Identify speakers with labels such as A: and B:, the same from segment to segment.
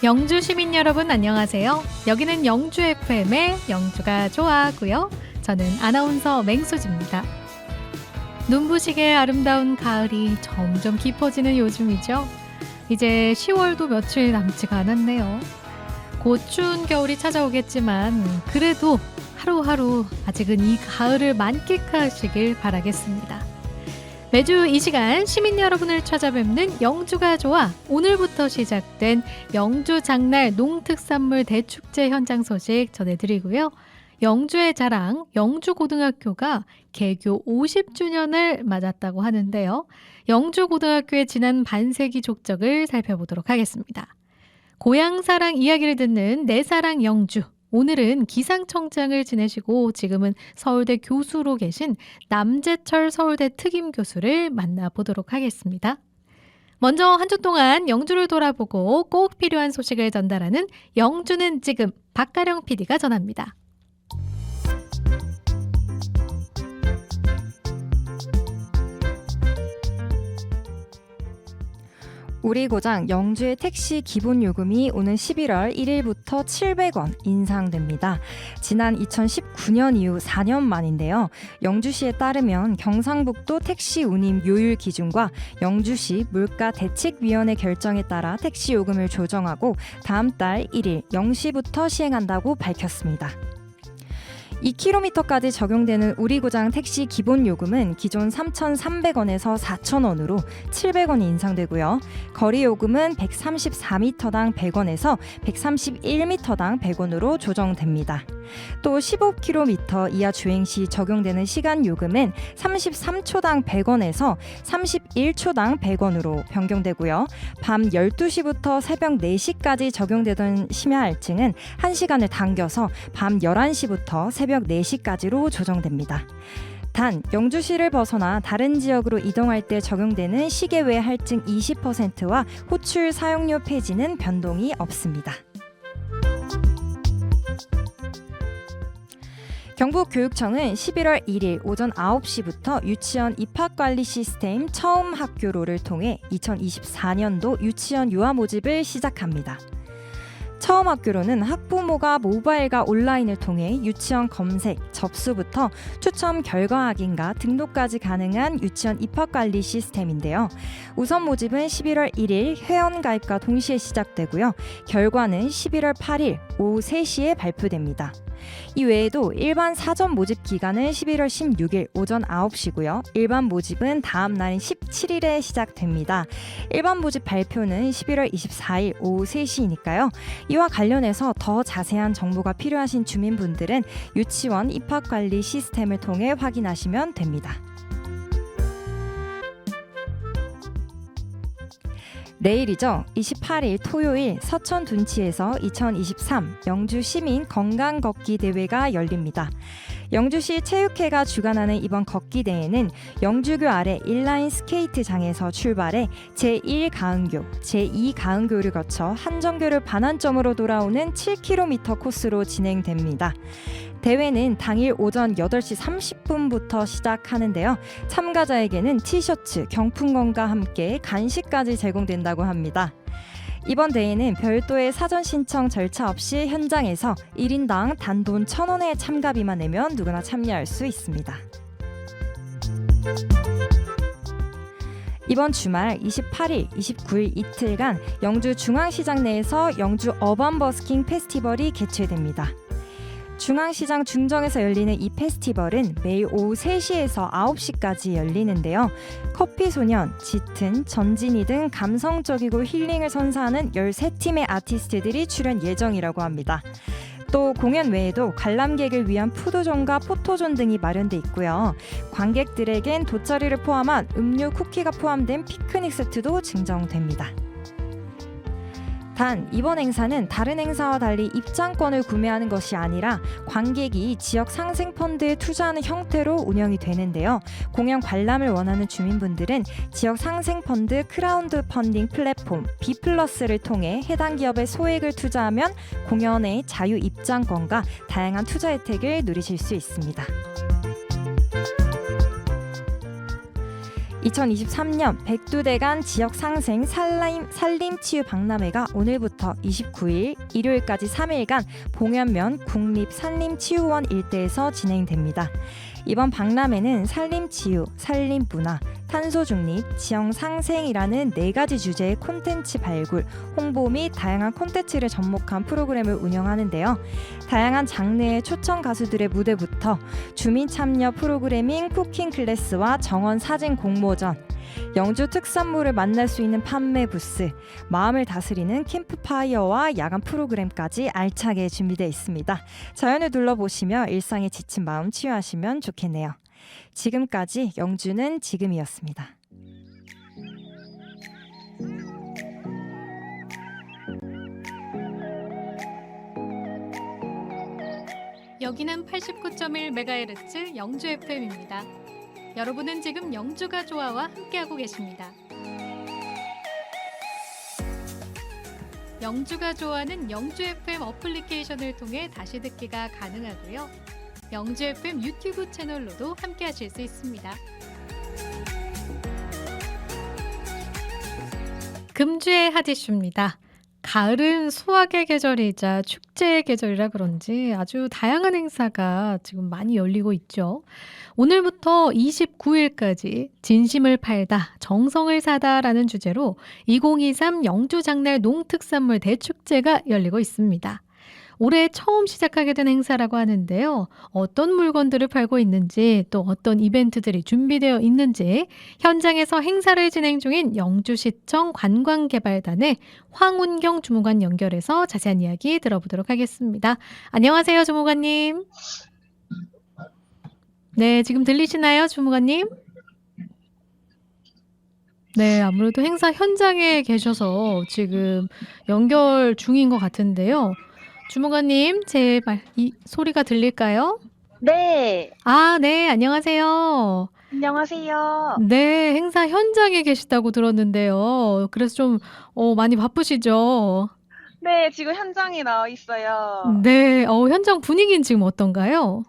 A: 영주 시민 여러분 안녕하세요. 여기는 영주 FM의 영주가 좋아하고요. 저는 아나운서 맹수지입니다. 눈부시게 아름다운 가을이 점점 깊어지는 요즘이죠. 이제 10월도 며칠 남지가 않았네요. 곧 추운 겨울이 찾아오겠지만 그래도 하루하루 아직은 이 가을을 만끽하시길 바라겠습니다. 매주 이 시간 시민 여러분을 찾아뵙는 영주가 좋아, 오늘부터 시작된 영주 장날 농특산물 대축제 현장 소식 전해드리고요. 영주의 자랑 영주고등학교가 개교 50주년을 맞았다고 하는데요. 영주고등학교의 지난 반세기 족적을 살펴보도록 하겠습니다. 고향사랑 이야기를 듣는 내 사랑 영주. 오늘은 기상청장을 지내시고 지금은 서울대 교수로 계신 남재철 서울대 특임 교수를 만나보도록 하겠습니다. 먼저 한 주 동안 영주를 돌아보고 꼭 필요한 소식을 전달하는 영주는 지금 박가령 PD가 전합니다.
B: 우리 고장 영주의 택시 기본 요금이 오는 11월 1일부터 700원 인상됩니다. 지난 2019년 이후 4년 만인데요. 영주시에 따르면 경상북도 택시 운임 요율 기준과 영주시 물가대책위원회 결정에 따라 택시 요금을 조정하고 다음 달 1일 0시부터 시행한다고 밝혔습니다. 2km까지 적용되는 우리고장 택시 기본 요금은 기존 3,300원에서 4,000원으로 700원이 인상되고요. 거리 요금은 134m당 100원에서 131m당 100원으로 조정됩니다. 또 15km 이하 주행 시 적용되는 시간 요금은 33초당 100원에서 31초당 100원으로 변경되고요. 밤 12시부터 새벽 4시까지 적용되던 심야 할증은 1시간을 당겨서 밤 11시부터 새벽 4시까지로 조정됩니다. 단 영주시를 벗어나 다른 지역으로 이동할 때 적용되는 시계 외 할증 20%와 호출 사용료 폐지는 변동이 없습니다. 경북교육청은 11월 1일 오전 9시부터 유치원 입학관리 시스템 처음 학교로를 통해 2024년도 유치원 유아 모집을 시작합니다. 처음 학교로는 학부모가 모바일과 온라인을 통해 유치원 검색, 접수부터 추첨 결과 확인과 등록까지 가능한 유치원 입학관리 시스템인데요. 우선 모집은 11월 1일 회원가입과 동시에 시작되고요. 결과는 11월 8일 오후 3시에 발표됩니다. 이 외에도 일반 사전 모집 기간은 11월 16일 오전 9시고요. 일반 모집은 다음 날인 17일에 시작됩니다. 일반 모집 발표는 11월 24일 오후 3시이니까요. 이와 관련해서 더 자세한 정보가 필요하신 주민분들은 유치원 입학관리 시스템을 통해 확인하시면 됩니다. 내일이죠. 28일 토요일 서천 둔치에서 2023 영주 시민 건강 걷기 대회가 열립니다. 영주시 체육회가 주관하는 이번 걷기 대회는 영주교 아래 인라인 스케이트장에서 출발해 제1가은교, 제2가은교를 거쳐 한정교를 반환점으로 돌아오는 7km 코스로 진행됩니다. 대회는 당일 오전 8시 30분부터 시작하는데요. 참가자에게는 티셔츠, 경품권과 함께 간식까지 제공된다고 합니다. 이번 대회는 별도의 사전 신청 절차 없이 현장에서 1인당 단돈 1,000원의 참가비만 내면 누구나 참여할 수 있습니다. 이번 주말 28일, 29일 이틀간 영주 중앙시장 내에서 영주 어반버스킹 페스티벌이 개최됩니다. 중앙시장 중정에서 열리는 이 페스티벌은 매일 오후 3시에서 9시까지 열리는데요. 커피소년, 짙은, 전진이 등 감성적이고 힐링을 선사하는 13팀의 아티스트들이 출연 예정이라고 합니다. 또 공연 외에도 관람객을 위한 푸드존과 포토존 등이 마련돼 있고요. 관객들에겐 돗자리를 포함한 음료, 쿠키가 포함된 피크닉 세트도 증정됩니다. 단 이번 행사는 다른 행사와 달리 입장권을 구매하는 것이 아니라 관객이 지역 상생펀드에 투자하는 형태로 운영이 되는데요. 공연 관람을 원하는 주민분들은 지역 상생펀드 크라우드 펀딩 플랫폼 B+를 통해 해당 기업에 소액을 투자하면 공연의 자유 입장권과 다양한 투자 혜택을 누리실 수 있습니다. 2023년 백두대간 지역 상생 산림치유 박람회가 오늘부터 29일 일요일까지 3일간 봉현면 국립산림치유원 일대에서 진행됩니다. 이번 박람회는 산림치유, 산림문화, 탄소중립, 지형상생이라는 4가지 주제의 콘텐츠 발굴, 홍보 및 다양한 콘텐츠를 접목한 프로그램을 운영하는데요. 다양한 장르의 초청 가수들의 무대부터 주민 참여 프로그래밍 쿠킹 클래스와 정원 사진 공모전, 영주 특산물을 만날 수 있는 판매 부스, 마음을 다스리는 캠프파이어와 야간 프로그램까지 알차게 준비되어 있습니다. 자연을 둘러보시며 일상에 지친 마음 치유하시면 좋겠네요. 지금까지 영주는 지금이었습니다.
A: 여기는 89.1MHz 영주 FM입니다. 여러분은 지금 영주가 좋아와 함께하고 계십니다. 영주가 좋아는 영주 FM 어플리케이션을 통해 다시 듣기가 가능하고요. 영주 FM 유튜브 채널로도 함께하실 수 있습니다. 금주의 하디슈입니다. 가을은 수확의 계절이자 축제의 계절이라 그런지 아주 다양한 행사가 지금 많이 열리고 있죠. 오늘부터 29일까지 진심을 팔다, 정성을 사다라는 주제로 2023 영주장날 농특산물 대축제가 열리고 있습니다. 올해 처음 시작하게 된 행사라고 하는데요. 어떤 물건들을 팔고 있는지 또 어떤 이벤트들이 준비되어 있는지 현장에서 행사를 진행 중인 영주시청 관광개발단의 황운경 주무관 연결해서 자세한 이야기 들어보도록 하겠습니다. 안녕하세요, 주무관님. 네, 지금 들리시나요, 주무관님? 네, 아무래도 행사 현장에 계셔서 지금 연결 중인 것 같은데요. 주무관님, 제 소리가 들릴까요?
C: 네,
A: 아, 네, 안녕하세요.
C: 안녕하세요.
A: 네, 행사 현장에 계시다고 들었는데요. 그래서 좀 많이 바쁘시죠?
C: 네, 지금 현장에 나와 있어요.
A: 네, 현장 분위기는 지금 어떤가요?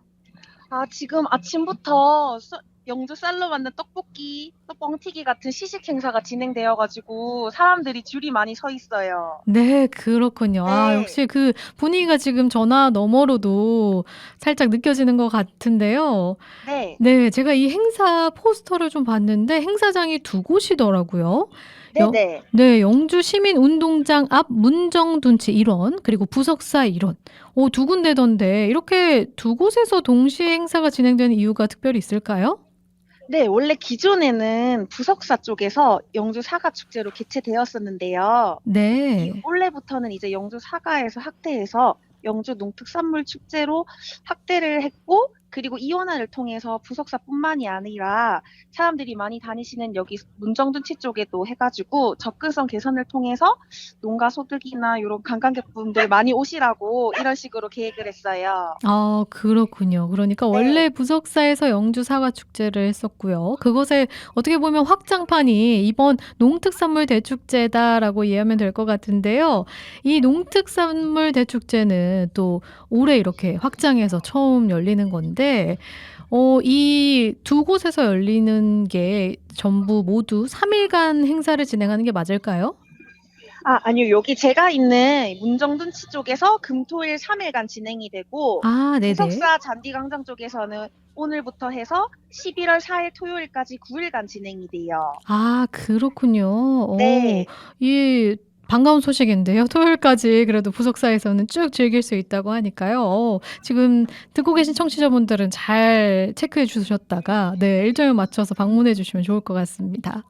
C: 지금 아침부터 영주 쌀로 만든 떡볶이, 또 뻥튀기 같은 시식 행사가 진행되어가지고 사람들이 줄이 많이 서 있어요.
A: 네, 그렇군요.
C: 네.
A: 역시 그 분위기가 지금 전화 너머로도 살짝 느껴지는 것 같은데요.
C: 네,
A: 네, 제가 이 행사 포스터를 좀 봤는데 행사장이 2곳이더라고요.
C: 네네.
A: 네, 영주 시민운동장 앞 문정둔치 1원, 그리고 부석사 1원. 2군데던데 이렇게 2곳에서 동시에 행사가 진행되는 이유가 특별히 있을까요?
C: 네, 원래 기존에는 부석사 쪽에서 영주 사과 축제로 개최되었었는데요.
A: 네.
C: 올해부터는 이제 영주 사과에서 확대해서 영주 농특산물 축제로 확대를 했고, 그리고 이원화를 통해서 부석사뿐만이 아니라 사람들이 많이 다니시는 여기 문정둔치 쪽에도 해가지고 접근성 개선을 통해서 농가 소득이나 이런 관광객분들 많이 오시라고 이런 식으로 계획을 했어요.
A: 아, 그렇군요. 그러니까
C: 네.
A: 원래 부석사에서 영주 사과 축제를 했었고요. 그것에 어떻게 보면 확장판이 이번 농특산물 대축제다라고 이해하면 될 것 같은데요. 이 농특산물 대축제는 또 올해 이렇게 확장해서 처음 열리는 건데 이 2곳에서 열리는 게 전부 모두 3일간 행사를 진행하는 게 맞을까요?
C: 아니요. 여기 제가 있는 문정둔치 쪽에서 금토일 3일간 진행이 되고,
A: 아, 네네.
C: 부석사 잔디광장 쪽에서는 오늘부터 해서 11월 4일 토요일까지 9일간 진행이 돼요.
A: 아, 그렇군요.
C: 네.
A: 이 반가운 소식인데요. 토요일까지 그래도 부석사에서는 쭉 즐길 수 있다고 하니까요. 지금 듣고 계신 청취자분들은 잘 체크해 주셨다가 일정에 맞춰서 방문해 주시면 좋을 것 같습니다.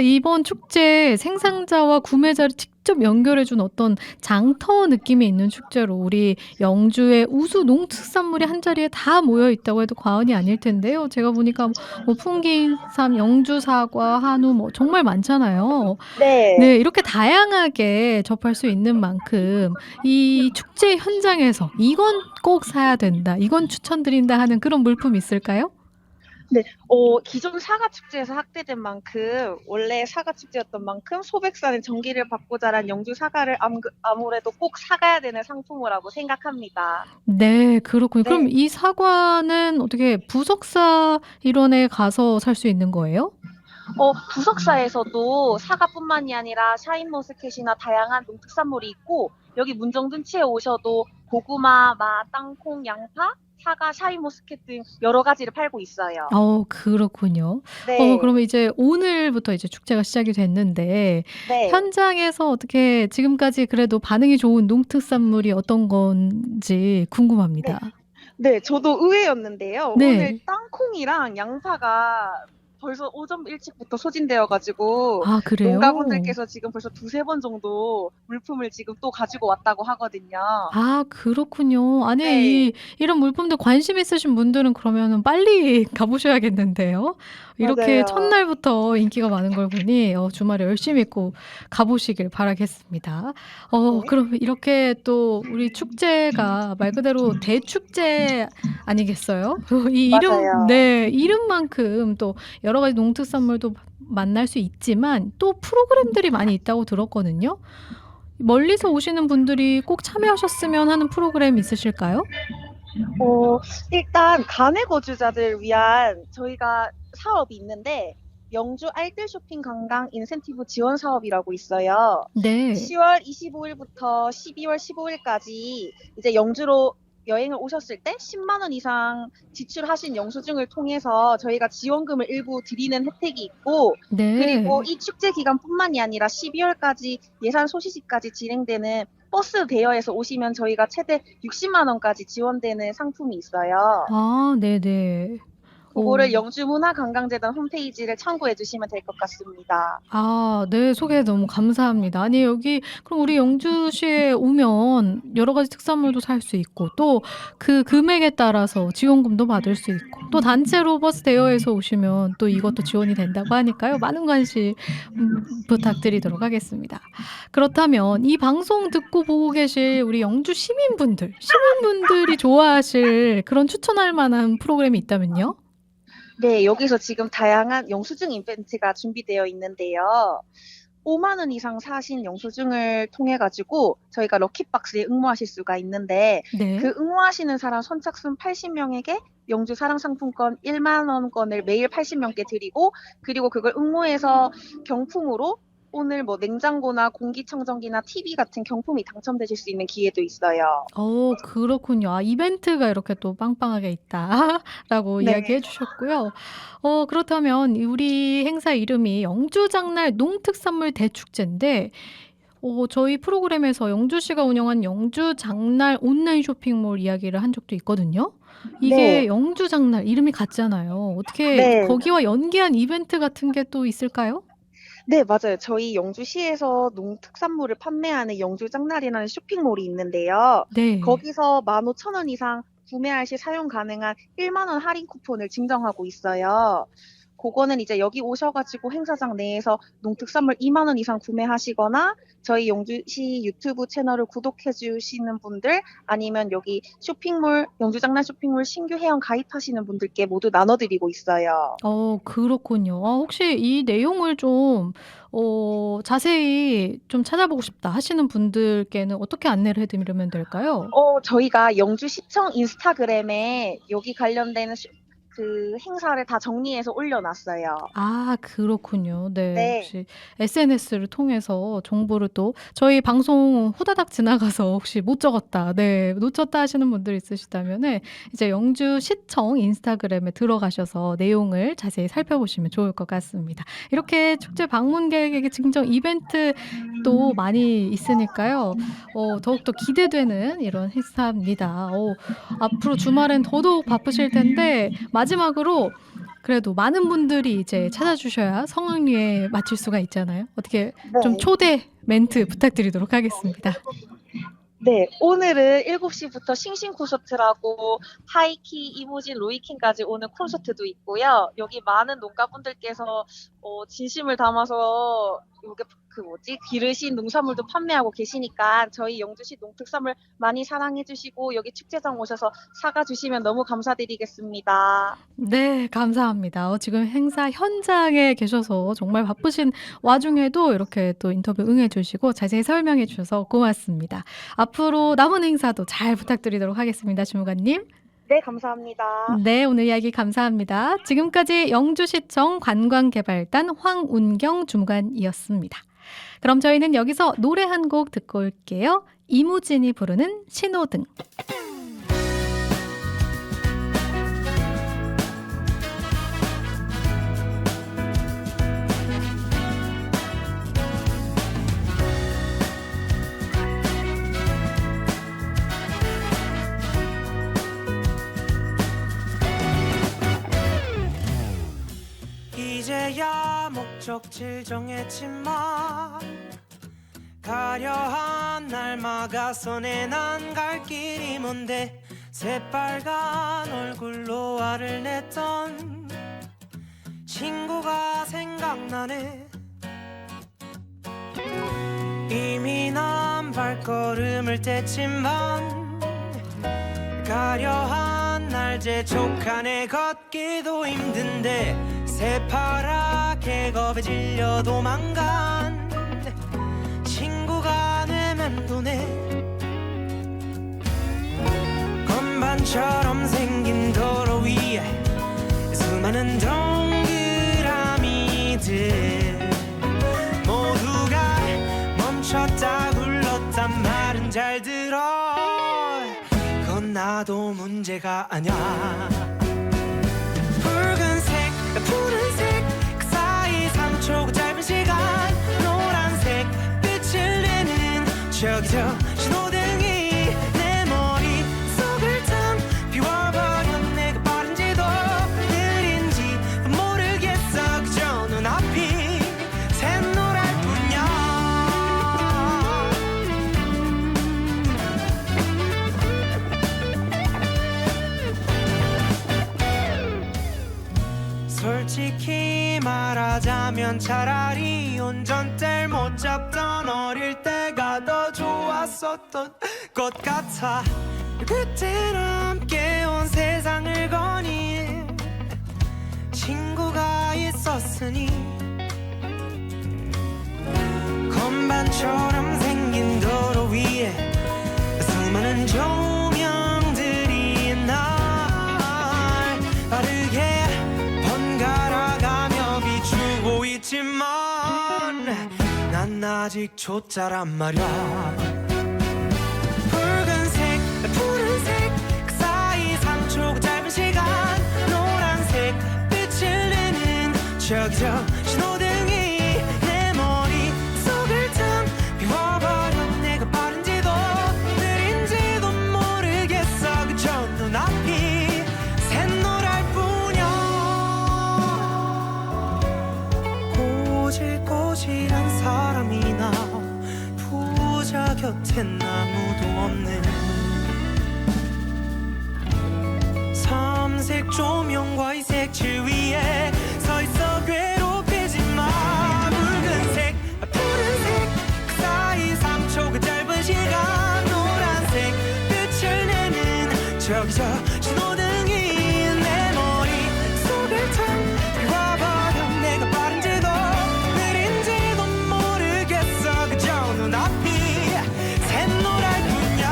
A: 이번 축제 생산자와 구매자를 직접 연결해 준 어떤 장터 느낌이 있는 축제로 우리 영주의 우수 농특산물이 한자리에 다 모여 있다고 해도 과언이 아닐 텐데요. 제가 보니까 풍기삼, 영주 사과, 한우 정말 많잖아요.
C: 네.
A: 네, 이렇게 다양하게 접할 수 있는 만큼 이 축제 현장에서 이건 꼭 사야 된다, 이건 추천드린다 하는 그런 물품이 있을까요?
C: 네. 기존 사과 축제에서 확대된 만큼 원래 사과 축제였던 만큼 소백산의 전기를 받고 자란 영주 사과를 아무래도 꼭 사가야 되는 상품이라고 생각합니다.
A: 네, 그렇군요.
C: 네.
A: 그럼 이 사과는 어떻게 부석사 일원에 가서 살 수 있는 거예요?
C: 부석사에서도 사과뿐만이 아니라 샤인머스켓이나 다양한 농특산물이 있고 여기 문정둔치에 오셔도 고구마, 마, 땅콩, 양파, 사과, 샤인머스켓 등 여러 가지를 팔고 있어요.
A: 그렇군요.
C: 네,
A: 그러면 이제 오늘부터 이제 축제가 시작이 됐는데
C: 네.
A: 현장에서 어떻게 지금까지 그래도 반응이 좋은 농특산물이 어떤 건지
C: 네.
A: 궁금합니다.
C: 네, 저도 의외였는데요. 오늘
A: 네.
C: 땅콩이랑 양파가 벌써 오전 일찍부터 소진되어가지고
A: 아, 그래요?
C: 농가분들께서 지금 벌써 두세 번 정도 물품을 지금 또 가지고 왔다고 하거든요.
A: 아, 그렇군요. 아니,
C: 네,
A: 이런 물품들 관심 있으신 분들은 그러면은 빨리 가보셔야겠는데요. 이렇게
C: 맞아요.
A: 첫날부터 인기가 많은 걸 보니 주말에 열심히 꼭 가보시길 바라겠습니다.
C: 네,
A: 그럼 이렇게 또 우리 축제가 말 그대로 대축제 아니겠어요? 이
C: 맞아요.
A: 네, 이름만큼 또 여러 가지 농특산물도 만날 수 있지만 또 프로그램들이 많이 있다고 들었거든요. 멀리서 오시는 분들이 꼭 참여하셨으면 하는 프로그램 있으실까요?
C: 어, 일단 가내 거주자들을 위한 저희가 사업이 있는데 영주 알뜰 쇼핑 관광 인센티브 지원 사업이라고 있어요.
A: 네.
C: 10월 25일부터 12월 15일까지 이제 영주로 여행을 오셨을 때 10만 원 이상 지출하신 영수증을 통해서 저희가 지원금을 일부 드리는 혜택이 있고 그리고
A: 네.
C: 이 축제 기간뿐만이 아니라 12월까지 예산 소시지까지 진행되는 버스 대여해서 오시면 저희가 최대 60만 원까지 지원되는 상품이 있어요.
A: 아, 네네. 오.
C: 그거를 영주문화관광재단 홈페이지를 참고해 주시면 될 것 같습니다.
A: 아, 네. 소개 너무 감사합니다. 아니, 여기 그럼 우리 영주시에 오면 여러 가지 특산물도 살 수 있고 또 그 금액에 따라서 지원금도 받을 수 있고 또 단체로 버스 대여해서 오시면 또 이것도 지원이 된다고 하니까요. 많은 관심 부탁드리도록 하겠습니다. 그렇다면 이 방송 듣고 보고 계실 우리 영주 시민분들이 좋아하실 그런 추천할 만한 프로그램이 있다면요?
C: 네, 여기서 지금 다양한 영수증 이벤트가 준비되어 있는데요. 5만 원 이상 사신 영수증을 통해 가지고 저희가 럭키박스에 응모하실 수가 있는데 그
A: 네.
C: 응모하시는 사람 선착순 80명에게 영주 사랑상품권 1만 원권을 매일 80명께 드리고 그리고 그걸 응모해서 경품으로 오늘 뭐 냉장고나 공기청정기나 TV 같은 경품이 당첨되실 수 있는 기회도 있어요.
A: 그렇군요. 아, 이벤트가 이렇게 또 빵빵하게 있다라고
C: 네.
A: 이야기해 주셨고요. 그렇다면 우리 행사 이름이 영주장날 농특산물 대축제인데 저희 프로그램에서 영주시가 운영한 영주장날 온라인 쇼핑몰 이야기를 한 적도 있거든요. 이게
C: 네.
A: 영주장날 이름이 같잖아요. 어떻게
C: 네.
A: 거기와 연계한 이벤트 같은 게 또 있을까요?
C: 네, 맞아요. 저희 영주시에서 농특산물을 판매하는 영주장날이라는 쇼핑몰이 있는데요.
A: 네.
C: 거기서 15,000원 이상 구매할 시 사용 가능한 1만 원 할인 쿠폰을 증정하고 있어요. 그거는 이제 여기 오셔가지고 행사장 내에서 농특산물 2만 원 이상 구매하시거나 저희 영주시 유튜브 채널을 구독해 주시는 분들 아니면 여기 쇼핑몰, 영주장난 쇼핑몰 신규 회원 가입하시는 분들께 모두 나눠드리고 있어요.
A: 그렇군요. 혹시 이 내용을 좀 자세히 좀 찾아보고 싶다 하시는 분들께는 어떻게 안내를 해 드리면 될까요?
C: 저희가 영주시청 인스타그램에 여기 관련된 그 행사를 다 정리해서 올려놨어요.
A: 아, 그렇군요. 네.
C: 네.
A: 혹시 SNS를 통해서 정보를 또 저희 방송 후다닥 지나가서 혹시 못 적었다, 네, 놓쳤다 하시는 분들 있으시다면은 이제 영주시청 인스타그램에 들어가셔서 내용을 자세히 살펴보시면 좋을 것 같습니다. 이렇게 축제 방문객에게 증정 이벤트도 많이 있으니까요. 더욱더 기대되는 이런 행사입니다. 앞으로 주말엔 더더욱 바쁘실 텐데 마지막으로 그래도 많은 분들이 이제 찾아주셔야 성황리에 마칠 수가 있잖아요. 어떻게 좀
C: 네.
A: 초대 멘트 부탁드리도록 하겠습니다.
C: 네, 오늘은 7시부터 싱싱 콘서트라고 하이키, 이무진, 로이킹까지 오는 콘서트도 있고요. 여기 많은 농가분들께서 진심을 담아서 이게 그 뭐지 기르신 농산물도 판매하고 계시니까 저희 영주시 농특산물 많이 사랑해 주시고 여기 축제장 오셔서 사가 주시면 너무 감사드리겠습니다.
A: 네, 감사합니다. 지금 행사 현장에 계셔서 정말 바쁘신 와중에도 이렇게 또 인터뷰 응해 주시고 자세히 설명해 주셔서 고맙습니다. 앞으로 남은 행사도 잘 부탁드리도록 하겠습니다, 주무관님.
C: 네, 감사합니다.
A: 네, 오늘 이야기 감사합니다. 지금까지 영주시청 관광개발단 황운경 주무관이었습니다. 그럼 저희는 여기서 노래 한 곡 듣고 올게요. 이무진이 부르는 신호등.
D: 이제야 목적지를 정했지만 가려한 날 막아서 내 난 갈 길이 뭔데 새빨간 얼굴로 화를 냈던 친구가 생각나네. 이미 난 발걸음을 뗐지만 가려한 날 재촉하네. 걷기도 힘든데 새파랗게 겁에 질려 도망간 친구가 내 맴도네. 건반처럼 생긴 도로 위에 수많은 동그라미들 모두가 멈췄다 굴렀단 말은 잘 들어. 그건 나도 문제가 아냐. 붉은색 푸른색 그 사이 3초 짧은 시간 노란색 빛을 내는 저기 저 신호등이 내 머릿속을 탕 비워버렸네. 그 빠른지도 느린지도 모르겠어. 그저 눈앞이 샛노랄 뿐이야. 솔직히 말하자면 차라리 운전대를 못 잡던 어릴 때가 더 좋았었던 것 같아. 그땐 함께 온 세상을 거닐 친구가 있었으니. 건반처럼 생긴 도로 위에 수많은 조명들이 날 빠르게 번갈아가며 비추고 있지만 난 아직 초짜란 말야. 붉은색 푸른색 그 사이 3초 짧은 시간 노란색 빛을 내는 저기 저 신호등이 내 머릿속을 탕 비워버렸네. 그 빠른지도 느린지도 모르겠어. 그저 눈앞이 샛노랄 뿐이야. 꼬질꼬질한 사람이나 부자 곁엔 아무도 없네. 삼색 조명과 이 색칠 위에 서있어 괴롭히지 마. 붉은색 푸른색 그 사이 3초 그 짧은 시간 노란색 빛을 내는 저기 저 신호등이 내 머릿속을 탕 비워버려. 내가 빠른지도 느린지도 모르겠어. 그저 눈앞이 샛노랄 뿐이야.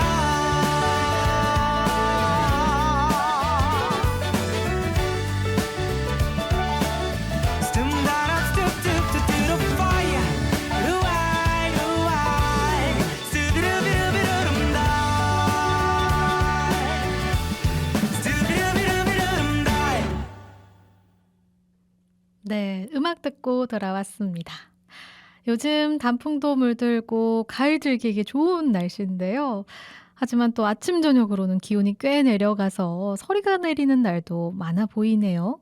A: 네, 음악 듣고 돌아왔습니다. 요즘 단풍도 물들고 가을 즐기기 좋은 날씨인데요. 하지만 또 아침 저녁으로는 기온이 꽤 내려가서 서리가 내리는 날도 많아 보이네요.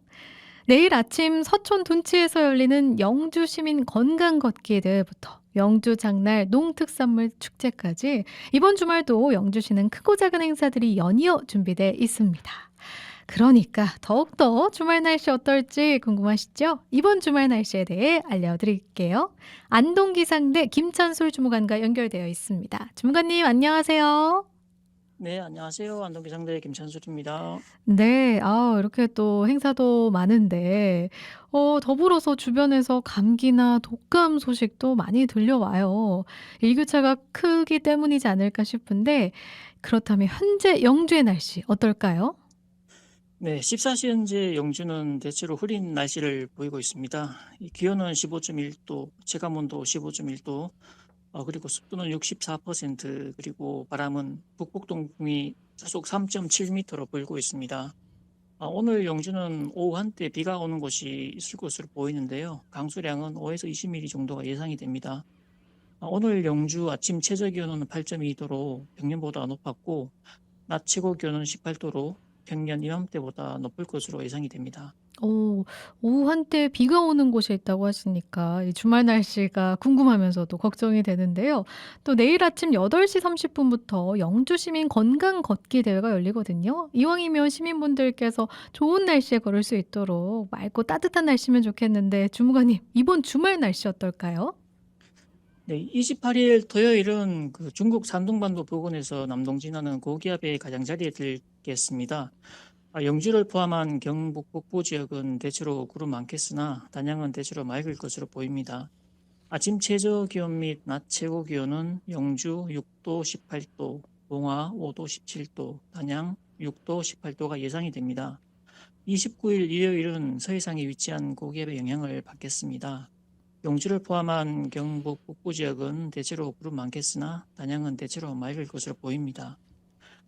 A: 내일 아침 서촌 둔치에서 열리는 영주 시민 건강 걷기 대회부터 영주 장날 농특산물 축제까지 이번 주말도 영주시는 크고 작은 행사들이 연이어 준비돼 있습니다. 그러니까 더욱더 주말 날씨 어떨지 궁금하시죠? 이번 주말 날씨에 대해 알려드릴게요. 안동기상대 김찬솔 주무관과 연결되어 있습니다. 주무관님 안녕하세요.
E: 네, 안녕하세요. 안동기상대 김찬술입니다.
A: 네, 이렇게 또 행사도 많은데, 더불어서 주변에서 감기나 독감 소식도 많이 들려와요. 일교차가 크기 때문이지 않을까 싶은데, 그렇다면 현재 영주의 날씨 어떨까요?
E: 네, 14시현재 영주는 대체로 흐린 날씨를 보이고 있습니다. 이 기온은 15.1도, 체감온도 15.1도, 그리고 습도는 64%, 그리고 바람은 북북동풍이 시속 3.7m로 불고 있습니다. 오늘 영주는 오후 한때 비가 오는 곳이 있을 것으로 보이는데요. 강수량은 5에서 20mm 정도가 예상이 됩니다. 오늘 영주 아침 최저 기온은 8.2도로 평년보다 높았고, 낮 최고 기온은 18도로 평년 이맘때보다 높을 것으로 예상이 됩니다.
A: 오후 한때 비가 오는 곳에 있다고 하시니까 이 주말 날씨가 궁금하면서도 걱정이 되는데요. 또 내일 아침 8시 30분부터 영주 시민 건강 걷기 대회가 열리거든요. 이왕이면 시민분들께서 좋은 날씨에 걸을 수 있도록 맑고 따뜻한 날씨면 좋겠는데 주무관님, 이번 주말 날씨 어떨까요?
E: 네, 28일 토요일은 그 중국 산둥반도 부근에서 남동진하는 고기압의 가장자리에 들겠습니다. 영주를 포함한 경북 북부 지역은 대체로 구름 많겠으나 단양은 대체로 맑을 것으로 보입니다. 아침 최저 기온 및 낮 최고 기온은 영주 6도 18도, 봉화 5도 17도, 단양 6도 18도가 예상이 됩니다. 29일 일요일은 서해상에 위치한 고기압의 영향을 받겠습니다. 영주를 포함한 경북 북부 지역은 대체로 구름 많겠으나 단양은 대체로 맑을 것으로 보입니다.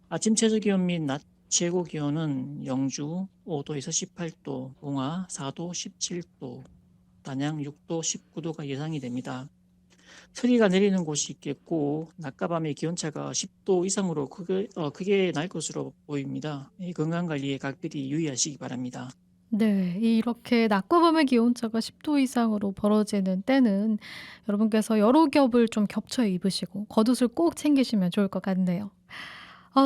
E: 아침 최저 기온 및 낮 최고 기온은 영주 5도에서 18도, 봉화 4도 17도, 단양 6도 19도가 예상이 됩니다. 서리가 내리는 곳이 있겠고 낮과 밤의 기온차가 10도 이상으로 크게 날 것으로 보입니다. 건강관리에 각별히 유의하시기 바랍니다.
A: 네, 이렇게 낮과 밤의 기온차가 10도 이상으로 벌어지는 때는 여러분께서 여러 겹을 좀 겹쳐 입으시고 겉옷을 꼭 챙기시면 좋을 것 같네요.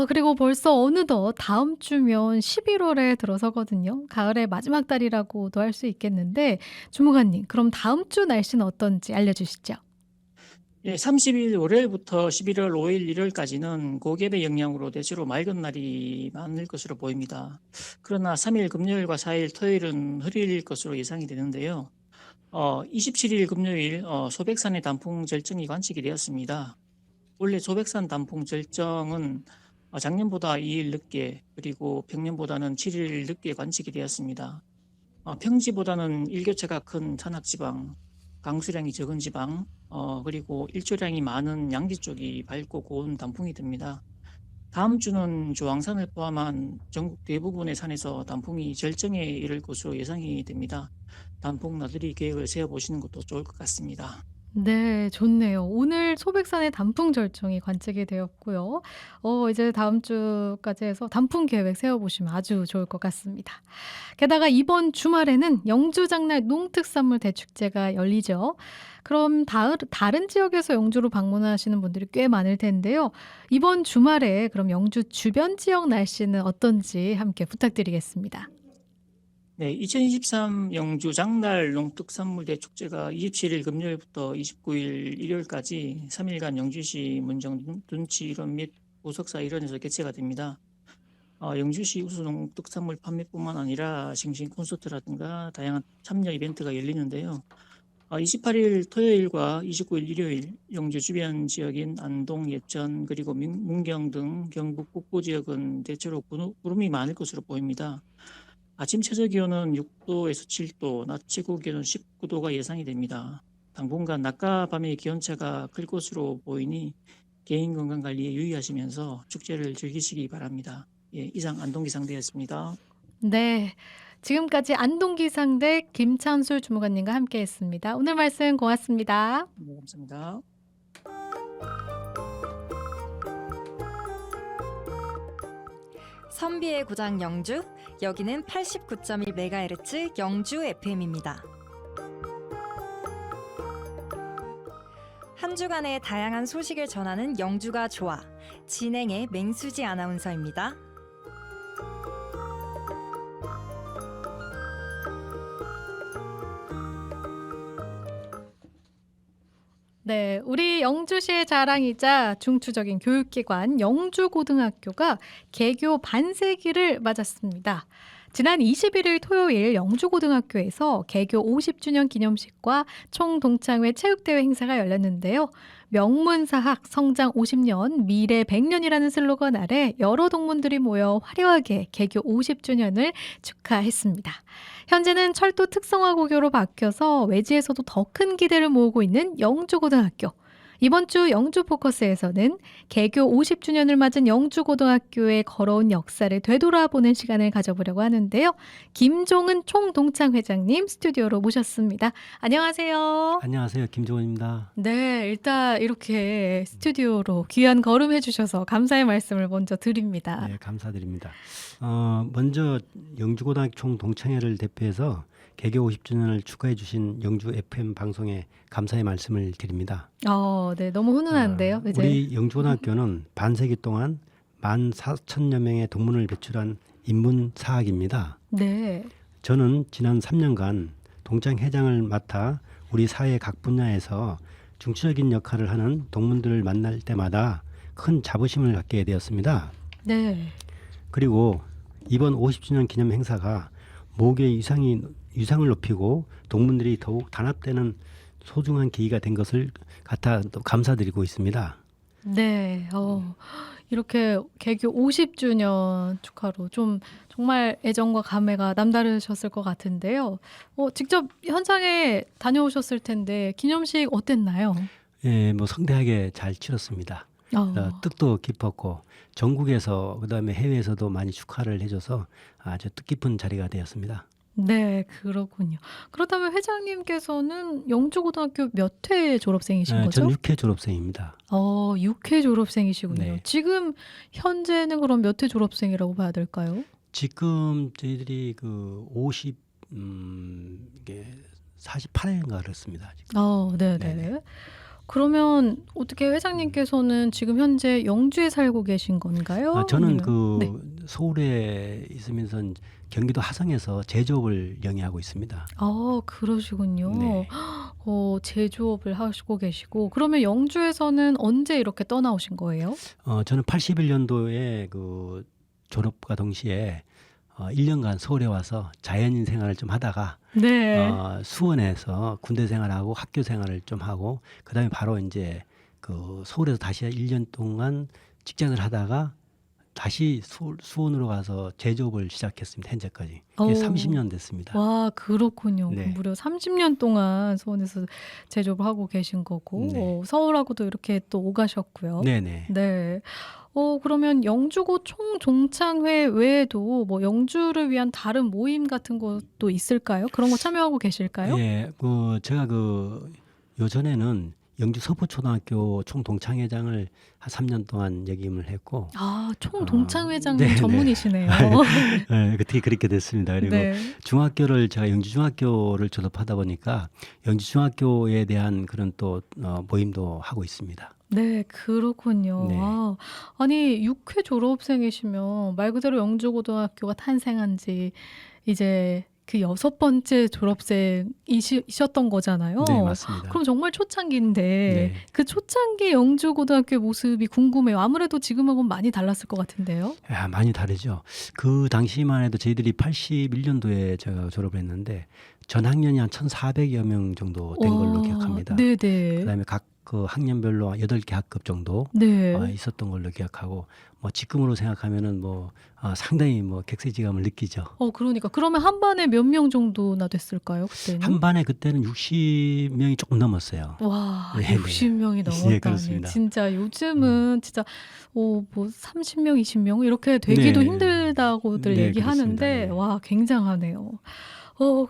A: 그리고 벌써 어느덧 다음 주면 11월에 들어서거든요. 가을의 마지막 달이라고도 할 수 있겠는데 주무관님, 그럼 다음 주 날씨는 어떤지 알려주시죠.
E: 30일 월요일부터 11월 5일 일요일까지는 고기압의 영향으로 대체로 맑은 날이 많을 것으로 보입니다. 그러나 3일 금요일과 4일 토요일은 흐릴 것으로 예상이 되는데요. 27일 금요일 소백산의 단풍 절정이 관측이 되었습니다. 원래 소백산 단풍 절정은 작년보다 2일 늦게 그리고 평년보다는 7일 늦게 관측이 되었습니다. 평지보다는 일교차가 큰 산악지방, 강수량이 적은 지방, 그리고 일조량이 많은 양지 쪽이 밝고 고운 단풍이 됩니다. 다음 주는 조항산을 포함한 전국 대부분의 산에서 단풍이 절정에 이를 것으로 예상이 됩니다. 단풍 나들이 계획을 세워보시는 것도 좋을 것 같습니다.
A: 네, 좋네요. 오늘 소백산의 단풍 절정이 관측이 되었고요. 이제 다음 주까지 해서 단풍 계획 세워보시면 아주 좋을 것 같습니다. 게다가 이번 주말에는 영주장날 농특산물 대축제가 열리죠. 그럼 다른 지역에서 영주로 방문하시는 분들이 꽤 많을 텐데요. 이번 주말에 그럼 영주 주변 지역 날씨는 어떤지 함께 부탁드리겠습니다.
E: 네, 2023 영주 장날 농특산물 대축제가 27일 금요일부터 29일 일요일까지 3일간 영주시 문정 둔치 일원 및 부석사 일원에서 개최가 됩니다. 영주시 우수 농특산물 판매뿐만 아니라 싱싱 콘서트라든가 다양한 참여 이벤트가 열리는데요. 28일 토요일과 29일 일요일 영주 주변 지역인 안동, 예천, 그리고 문경 등 경북 북부 지역은 대체로 구름이 많을 것으로 보입니다. 아침 최저 기온은 6도에서 7도, 낮 최고 기온은 19도가 예상이 됩니다. 당분간 낮과 밤의 기온차가 클 것으로 보이니 개인 건강 관리에 유의하시면서 축제를 즐기시기 바랍니다. 이상 안동기상대였습니다.
A: 네, 지금까지 안동기상대 김찬술 주무관님과 함께했습니다. 오늘 말씀 고맙습니다.
E: 네, 감사합니다.
B: 선비의 고장 영주, 여기는 89.1MHz 영주 FM입니다. 한 주간의 다양한 소식을 전하는 영주가 좋아, 진행의 맹수지 아나운서입니다.
A: 네, 우리 영주시의 자랑이자 중추적인 교육기관 영주고등학교가 개교 반세기를 맞았습니다. 지난 21일 토요일 영주고등학교에서 개교 50주년 기념식과 총동창회 체육대회 행사가 열렸는데요. 명문사학 성장 50년, 미래 100년이라는 슬로건 아래 여러 동문들이 모여 화려하게 개교 50주년을 축하했습니다. 현재는 철도 특성화 고교로 바뀌어서 외지에서도 더 큰 기대를 모으고 있는 영주고등학교. 이번 주 영주 포커스에서는 개교 50주년을 맞은 영주고등학교의 걸어온 역사를 되돌아보는 시간을 가져보려고 하는데요. 김종은 총동창 회장님 스튜디오로 모셨습니다. 안녕하세요.
F: 안녕하세요. 김종원입니다.
A: 네, 일단 이렇게 스튜디오로 귀한 걸음해 주셔서 감사의 말씀을 먼저 드립니다.
F: 네, 감사드립니다. 먼저 영주고등학교 총동창회를 대표해서 개교 50주년을 축하해 주신 영주 FM 방송에 감사의 말씀을 드립니다.
A: 네, 너무 훈훈한데요. 이제.
F: 우리 영주고등학교는 반세기 동안 14,000여 명의 동문을 배출한 인문사학입니다.
A: 네.
F: 저는 지난 3년간 동창회장을 맡아 우리 사회 각 분야에서 중추적인 역할을 하는 동문들을 만날 때마다 큰 자부심을 갖게 되었습니다.
A: 네.
F: 그리고 이번 50주년 기념 행사가 모교의 위상을 높이고 동문들이 더욱 단합되는 소중한 계기가 된 것을 갖다 또 감사드리고 있습니다.
A: 네. 이렇게 개교 50주년 축하로 좀 정말 애정과 감회가 남다르셨을 것 같은데요. 직접 현장에 다녀오셨을 텐데 기념식 어땠나요?
F: 예, 뭐 성대하게 잘 치렀습니다. 뜻도 깊었고 전국에서 그다음에 해외에서도 많이 축하를 해줘서 아주 뜻깊은 자리가 되었습니다.
A: 네, 그렇군요. 그렇다면 회장님께서는 영주고등학교 몇 회 졸업생이신 거죠?
F: 저는 6회 졸업생입니다.
A: 6회 졸업생이시군요.
F: 네.
A: 지금 현재는 그럼 몇 회 졸업생이라고 봐야 될까요?
F: 지금 저희들이 이게 48회인가 그렇습니다. 지금.
A: 네네.
F: 네네.
A: 그러면 어떻게 회장님께서는 지금 현재 영주에 살고 계신 건가요?
F: 저는
A: 아니면- 네.
F: 서울에 있으면서 경기도 하성에서 제조업을 영위하고 있습니다.
A: 그러시군요.
F: 네.
A: 제조업을 하시고 계시고 그러면 영주에서는 언제 이렇게 떠나오신 거예요?
F: 저는 81년도에 졸업과 동시에 1년간 서울에 와서 자연인 생활을 좀 하다가
A: 네.
F: 수원에서 군대 생활하고 학교 생활을 좀 하고 그다음에 바로 이제 서울에서 다시 1년 동안 직장을 하다가 다시 수원으로 가서 제조업을 시작했습니다. 현재까지. 그게
A: 오.
F: 30년 됐습니다.
A: 와, 그렇군요.
F: 네.
A: 무려 30년 동안 수원에서 제조업을 하고 계신 거고
F: 네.
A: 서울하고도 이렇게 또 오가셨고요.
F: 네네.
A: 네. 그러면 영주고 총종창회 외에도 뭐 영주를 위한 다른 모임 같은 것도 있을까요? 그런 거 참여하고 계실까요?
F: 예, 제가 요전에는 영주 서부초등학교 총동창회장을 한 3년 동안 역임을 했고,
A: 총동창회장님
F: 네, 네.
A: 전문이시네요.
F: 예, 어떻게 그렇게 됐습니다. 그리고
A: 네.
F: 중학교를 제가 영주중학교를 졸업하다 보니까 영주중학교에 대한 그런 또 모임도 하고 있습니다.
A: 네, 그렇군요.
F: 네.
A: 아니 6회 졸업생이시면 말 그대로 영주고등학교가 탄생한 지 이제 그 6번째 졸업생이셨던 거잖아요.
F: 네, 맞습니다.
A: 그럼 정말 초창기인데
F: 네.
A: 그 초창기 영주고등학교의 모습이 궁금해요. 아무래도 지금하고는 많이 달랐을 것 같은데요.
F: 야, 많이 다르죠. 그 당시만 해도 저희들이 81년도에 제가 졸업을 했는데 전 학년이 한 1,400여 명 정도 된 걸로
A: 와,
F: 기억합니다.
A: 네네.
F: 그다음에 각 학년별로 8개 학급 정도
A: 네.
F: 있었던 걸로 기억하고 지금으로 생각하면은 상당히 객세지감을 느끼죠.
A: 그러니까 그러면 한 반에 몇 명 정도나 됐을까요? 그때는?
F: 한 반에 그때는 60명이 조금 넘었어요.
A: 와,
F: 네, 네.
A: 60명이
F: 예,
A: 넘었다니.
F: 그렇습니다.
A: 진짜 요즘은 진짜 30명, 20명 이렇게 되기도
F: 네.
A: 힘들다고들
F: 네,
A: 얘기하는데
F: 그렇습니다. 네.
A: 와, 굉장하네요.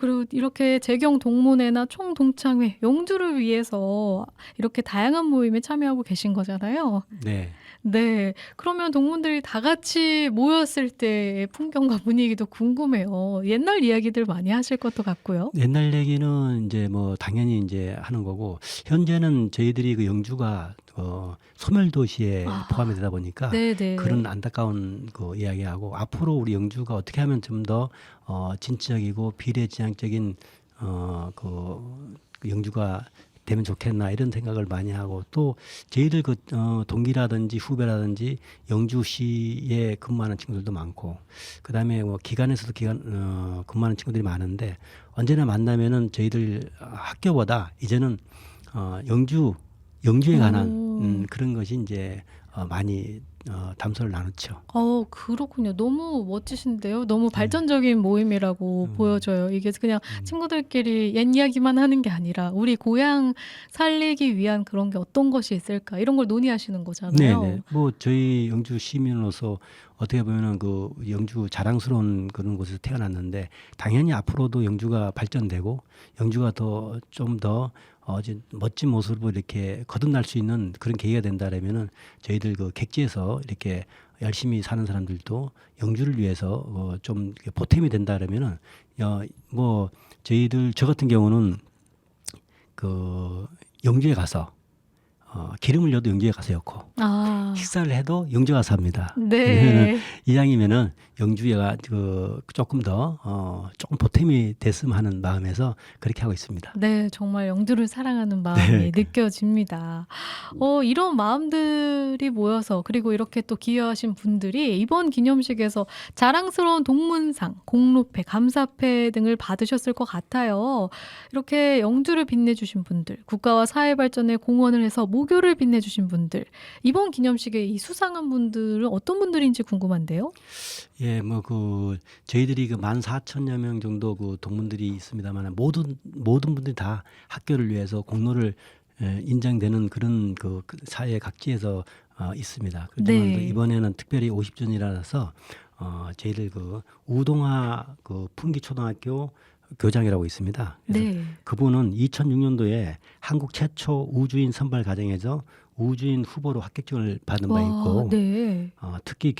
A: 그리고 이렇게 재경 동문회나 총동창회, 영주를 위해서 이렇게 다양한 모임에 참여하고 계신 거잖아요.
F: 네.
A: 네. 그러면 동문들이 다 같이 모였을 때의 풍경과 분위기도 궁금해요. 옛날 이야기들 많이 하실 것도 같고요.
F: 옛날 얘기는 이제 당연히 이제 하는 거고 현재는 저희들이 영주가 소멸도시에 포함이 되다 보니까
A: 네네.
F: 그런 안타까운 이야기하고 앞으로 우리 영주가 어떻게 하면 좀 더 진취적이고 비례지향적인 영주가 되면 좋겠나 이런 생각을 많이 하고 또 저희들 동기라든지 후배라든지 영주시에 근무하는 친구들도 많고 그다음에 기관에서도 근무하는 친구들이 많은데 언제나 만나면은 저희들 학교보다 이제는 영주 영주에 관한
A: 오.
F: 그런 것이 이제 많이 담소를 나눴죠.
A: 그렇군요. 너무 멋지신데요. 너무 발전적인 모임이라고
F: 음.
A: 보여져요. 이게 그냥
F: 음.
A: 친구들끼리 옛 이야기만 하는 게 아니라 우리 고향 살리기 위한 그런 게 어떤 것이 있을까 이런 걸 논의하시는 거잖아요.
F: 네네. 뭐 저희 영주 시민으로서 어떻게 보면은 그 영주 자랑스러운 그런 곳에서 태어났는데 당연히 앞으로도 영주가 발전되고 영주가 더 좀 더 멋진 모습으로 이렇게 거듭날 수 있는 그런 계기가 된다라면은 저희들 그 객지에서 이렇게 열심히 사는 사람들도 영주를 위해서 좀 이렇게 보탬이 된다라면은 뭐 저희들 저 같은 경우는 그 영주에 가서 기름을 넣어도 영주에 가서 넣고
A: 아,
F: 식사를 해도 영주 가서 합니다.
A: 네.
F: 이왕이면은 영주가 조금 더 조금 보탬이 됐으면 하는 마음에서 그렇게 하고 있습니다.
A: 네, 정말 영주를 사랑하는 마음이
F: 네.
A: 느껴집니다. 이런 마음들이 모여서 그리고 이렇게 또 기여하신 분들이 이번 기념식에서 자랑스러운 동문상, 공로패, 감사패 등을 받으셨을 것 같아요. 이렇게 영주를 빛내주신 분들, 국가와 사회 발전에 공헌을 해서 모교를 빛내주신 분들, 이번 기념식에 이 수상한 분들은 어떤 분들인지 궁금한데요.
F: 예, 뭐 저희들이 14,000여 명 정도 동문들이 있습니다만 모든 분들이 다 학교를 위해서 공로를 인정되는 그런 그 사회 각지에서 있습니다. 그렇지만
A: 네.
F: 이번에는 특별히 50주년이라서 저희들 우동화 풍기초등학교 교장이라고 있습니다. 그래서
A: 네.
F: 그분은 2006년도에 한국 최초 우주인 선발 과정에서 우주인 후보로 합격증을 받은 바 있고
A: 네.
F: 특히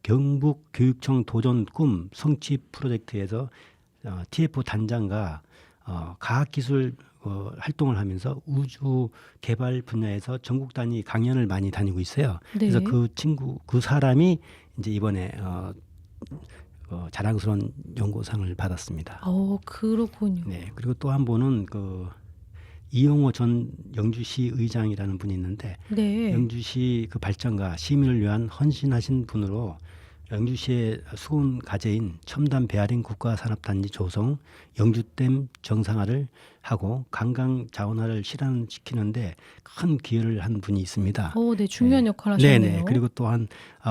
F: 경북 교육청 도전 꿈 성취 프로젝트에서 TF 단장과 과학기술 활동을 하면서 우주 개발 분야에서 전국 단위 강연을 많이 다니고 있어요.
A: 네.
F: 그래서 그 사람이 이제 이번에 자랑스러운 연구상을 받았습니다.
A: 그렇군요.
F: 네, 그리고 또 한 분은 이용호 전 영주시 의장이라는 분이 있는데
A: 네.
F: 영주시 발전과 시민을 위한 헌신하신 분으로 영주시의 수군 과제인 첨단 베어링 국가산업단지 조성, 영주댐 정상화를 하고 관광 자원화를 실현시키는데 큰 기여를 한 분이 있습니다.
A: 네, 중요한
F: 네.
A: 역할 하셨네요.
F: 네네. 그리고 또한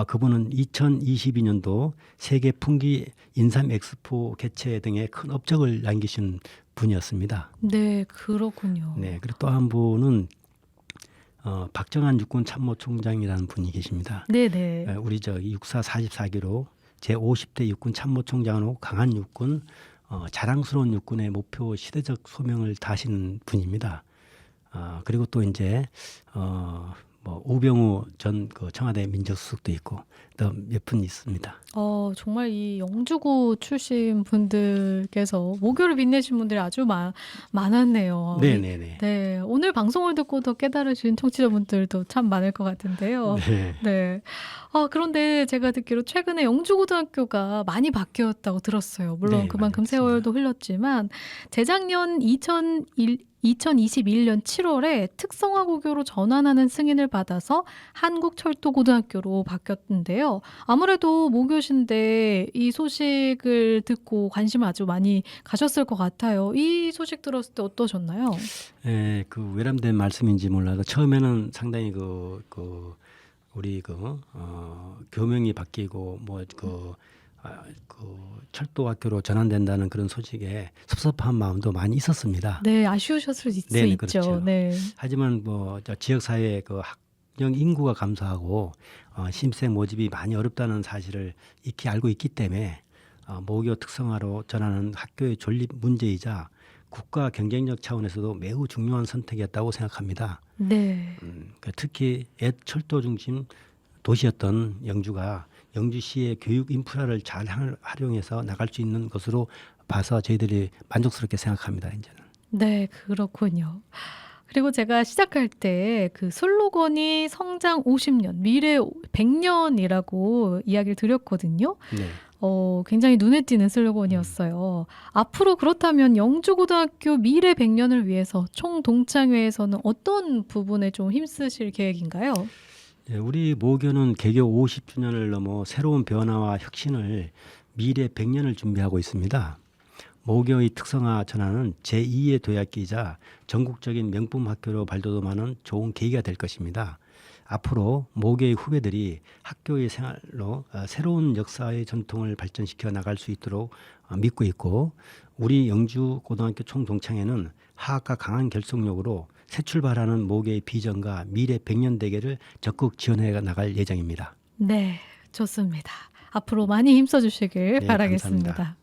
F: 그분은 2022년도 세계 풍기 인삼 엑스포 개최 등의 큰 업적을 남기신 분이었습니다.
A: 네, 그렇군요.
F: 네. 그리고 또 한 분은 박정한 육군 참모총장이라는 분이 계십니다.
A: 네네.
F: 우리 육사 44기로 제50대 육군 참모총장으로 강한 육군, 자랑스러운 육군의 목표 시대적 소명을 다하시는 분입니다. 그리고 또 이제 우병우 전 청와대 민정수석도 있고 또 몇 분 있습니다.
A: 정말 이 영주고 출신 분들께서 모교를 빛내신 분들이 아주 많았네요.
F: 네네네.
A: 네, 오늘 방송을 듣고 더 깨달으신 청취자분들도 참 많을 것 같은데요.
F: 네.
A: 네. 그런데 제가 듣기로 최근에 영주고등학교가 많이 바뀌었다고 들었어요. 물론
F: 네,
A: 그만큼
F: 많이
A: 세월도 흘렀지만 재작년 2021년 7월에 특성화고교로 전환하는 승인을 받아서 한국철도고등학교로 바뀌었는데요. 아무래도 모교신데 이 소식을 듣고 관심 아주 많이 가셨을 것 같아요. 이 소식 들었을 때 어떠셨나요?
F: 예, 외람된 말씀인지 몰라도 처음에는 상당히 우리 교명이 바뀌고 철도학교로 전환된다는 그런 소식에 섭섭한 마음도 많이 있었습니다.
A: 네, 아쉬우셨을 수
F: 네네,
A: 있죠.
F: 그렇죠.
A: 네.
F: 하지만 지역 사회의 학령 인구가 감소하고 신입생 모집이 많이 어렵다는 사실을 익히 알고 있기 때문에 모교 특성화로 전하는 학교의 존립 문제이자 국가 경쟁력 차원에서도 매우 중요한 선택이었다고 생각합니다.
A: 네.
F: 특히 옛 철도 중심 도시였던 영주가 영주시의 교육 인프라를 잘 활용해서 나갈 수 있는 것으로 봐서 저희들이 만족스럽게 생각합니다. 이제는.
A: 네, 그렇군요. 그리고 제가 시작할 때 그 슬로건이 성장 50년, 미래 100년이라고 이야기를 드렸거든요.
F: 네.
A: 굉장히 눈에 띄는 슬로건이었어요. 앞으로 그렇다면 영주고등학교 미래 100년을 위해서 총동창회에서는 어떤 부분에 좀 힘쓰실 계획인가요?
F: 네, 우리 모교는 개교 50주년을 넘어 새로운 변화와 혁신을 미래 100년을 준비하고 있습니다. 모교의 특성화 전환은 제2의 도약기이자 전국적인 명품 학교로 발돋움하는 좋은 계기가 될 것입니다. 앞으로 모교의 후배들이 학교의 생활로 새로운 역사의 전통을 발전시켜 나갈 수 있도록 믿고 있고, 우리 영주고등학교 총동창회는 하학과 강한 결속력으로 새 출발하는 모교의 비전과 미래 100년 대계를 적극 지원해 나갈 예정입니다.
A: 네, 좋습니다. 앞으로 많이 힘써주시길
F: 네,
A: 바라겠습니다.
F: 감사합니다.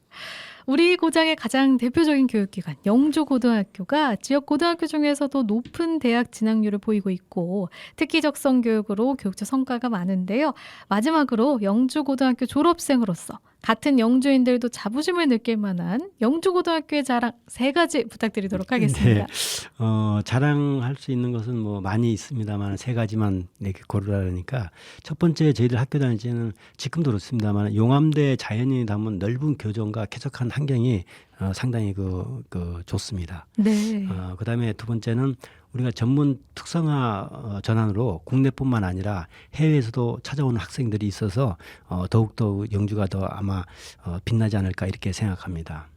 A: 우리 고장의 가장 대표적인 교육기관 영주고등학교가 지역 고등학교 중에서도 높은 대학 진학률을 보이고 있고, 특기 적성 교육으로 교육적 성과가 많은데요. 마지막으로 영주고등학교 졸업생으로서 같은 영주인들도 자부심을 느낄 만한 영주고등학교의 자랑 3가지 부탁드리도록 하겠습니다.
F: 자랑할 수 있는 것은 뭐 많이 있습니다만 3가지만 이렇게 고르라니까, 첫 번째, 저희들 학교 다닐 때는 지금도 그렇습니다만 용암대 자연이 담은 넓은 교정과 쾌적한 환경이 상당히 좋습니다.
A: 네.
F: 그다음에 두 번째는 우리가 전문 특성화 전환으로 국내뿐만 아니라 해외에서도 찾아오는 학생들이 있어서 더욱더 영주가 더 아마 빛나지 않을까 이렇게 생각합니다.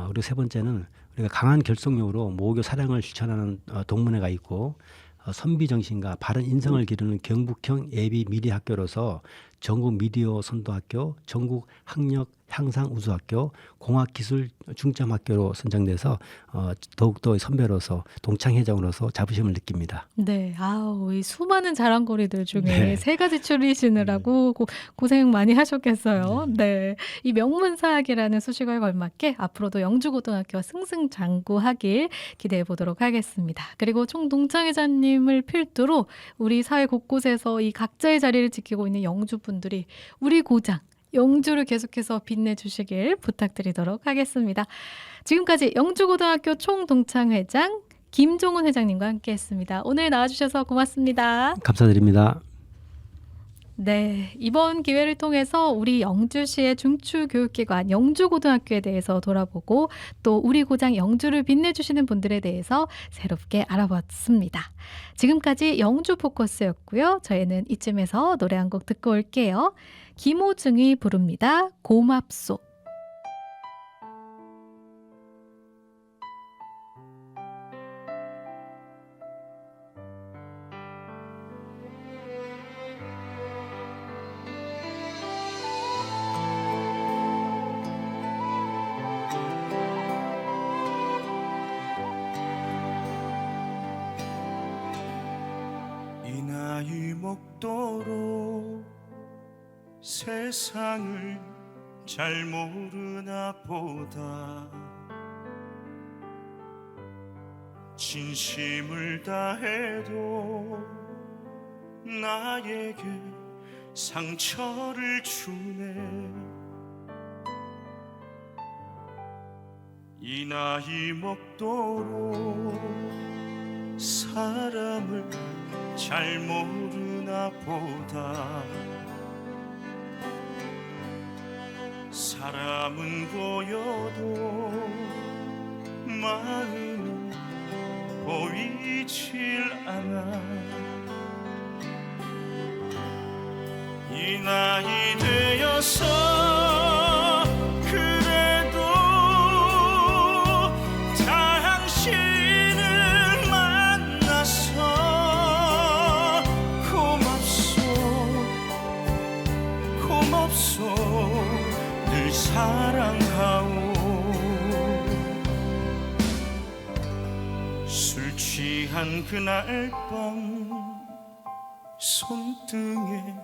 F: 그리고 세 번째는 우리가 강한 결속력으로 모교 사랑을 실천하는 동문회가 있고, 선비 정신과 바른 인성을 기르는 경북형 예비 미래 학교로서 전국 미디어 선도학교, 전국 학력 향상 우수학교, 공학기술 중점학교로 선정돼서 더욱더 선배로서 동창회장으로서 자부심을 느낍니다.
A: 네, 아우, 이 수많은 자랑거리들 중에
F: 네.
A: 3가지 추리시느라고 고생 많이 하셨겠어요. 네, 이 명문사학이라는 수식어에 걸맞게 앞으로도 영주고등학교가 승승장구하길 기대해 보도록 하겠습니다. 그리고 총동창회장님을 필두로 우리 사회 곳곳에서 이 각자의 자리를 지키고 있는 영주분들이 우리 고장 영주를 계속해서 빛내주시길 부탁드리도록 하겠습니다. 지금까지 영주고등학교 총동창회장 김종훈 회장님과 함께했습니다. 오늘 나와주셔서 고맙습니다.
F: 감사드립니다.
A: 네, 이번 기회를 통해서 우리 영주시의 중추교육기관 영주고등학교에 대해서 돌아보고, 또 우리 고장 영주를 빛내주시는 분들에 대해서 새롭게 알아봤습니다. 지금까지 영주 포커스였고요. 저희는 이쯤에서 노래 한 곡 듣고 올게요. 김호중이 부릅니다. 고맙소.
D: 이 나이 먹도록 세상을 잘 모르나 보다. 진심을 다해도 나에게 상처를 주네. 이 나이 먹도록 사람을 잘 모르나 보다. 사람은 보여도 마음은 보이질 않아. 이 나이 되어서 그래도 당신을 만나서 고맙소 늘 사랑하오. 술 취한 그날 밤 손등에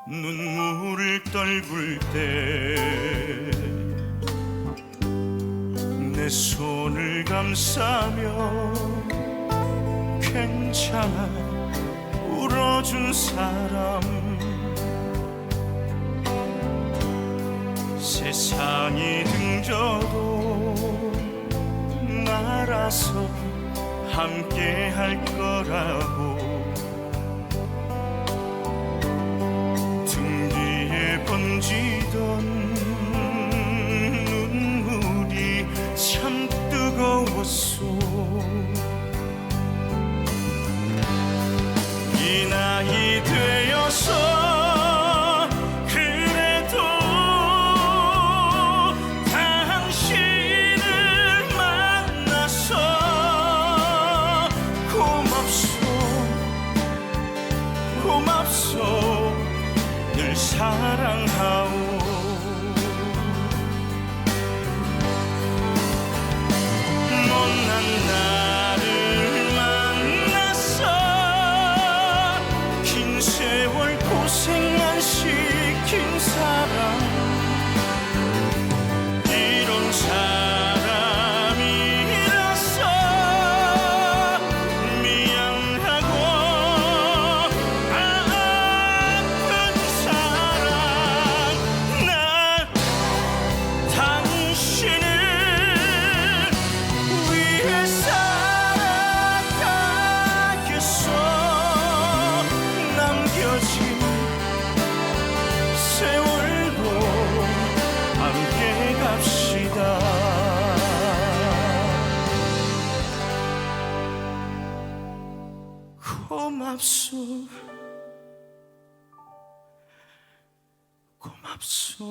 D: 눈물을 떨굴 때 내 손을 감싸며 괜찮아 울어준 사람. 세상이 등져도 날아서 함께 할 거라고. 등 뒤에 번지던 눈물이 참 뜨거웠소. 이 나이 되어서 그래도 당신을 고맙소 고맙소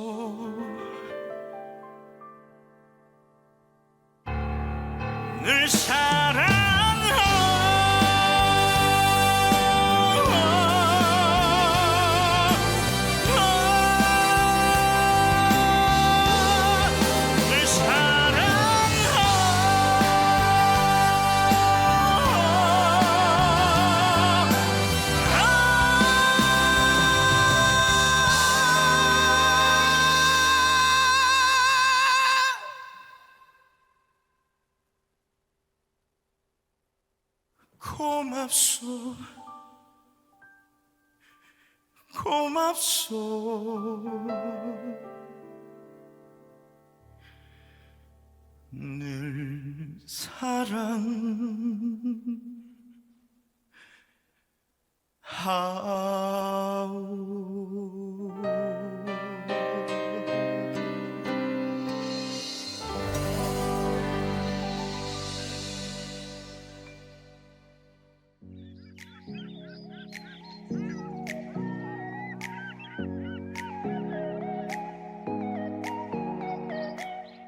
D: 늘 고맙소 고맙소 늘 사랑하오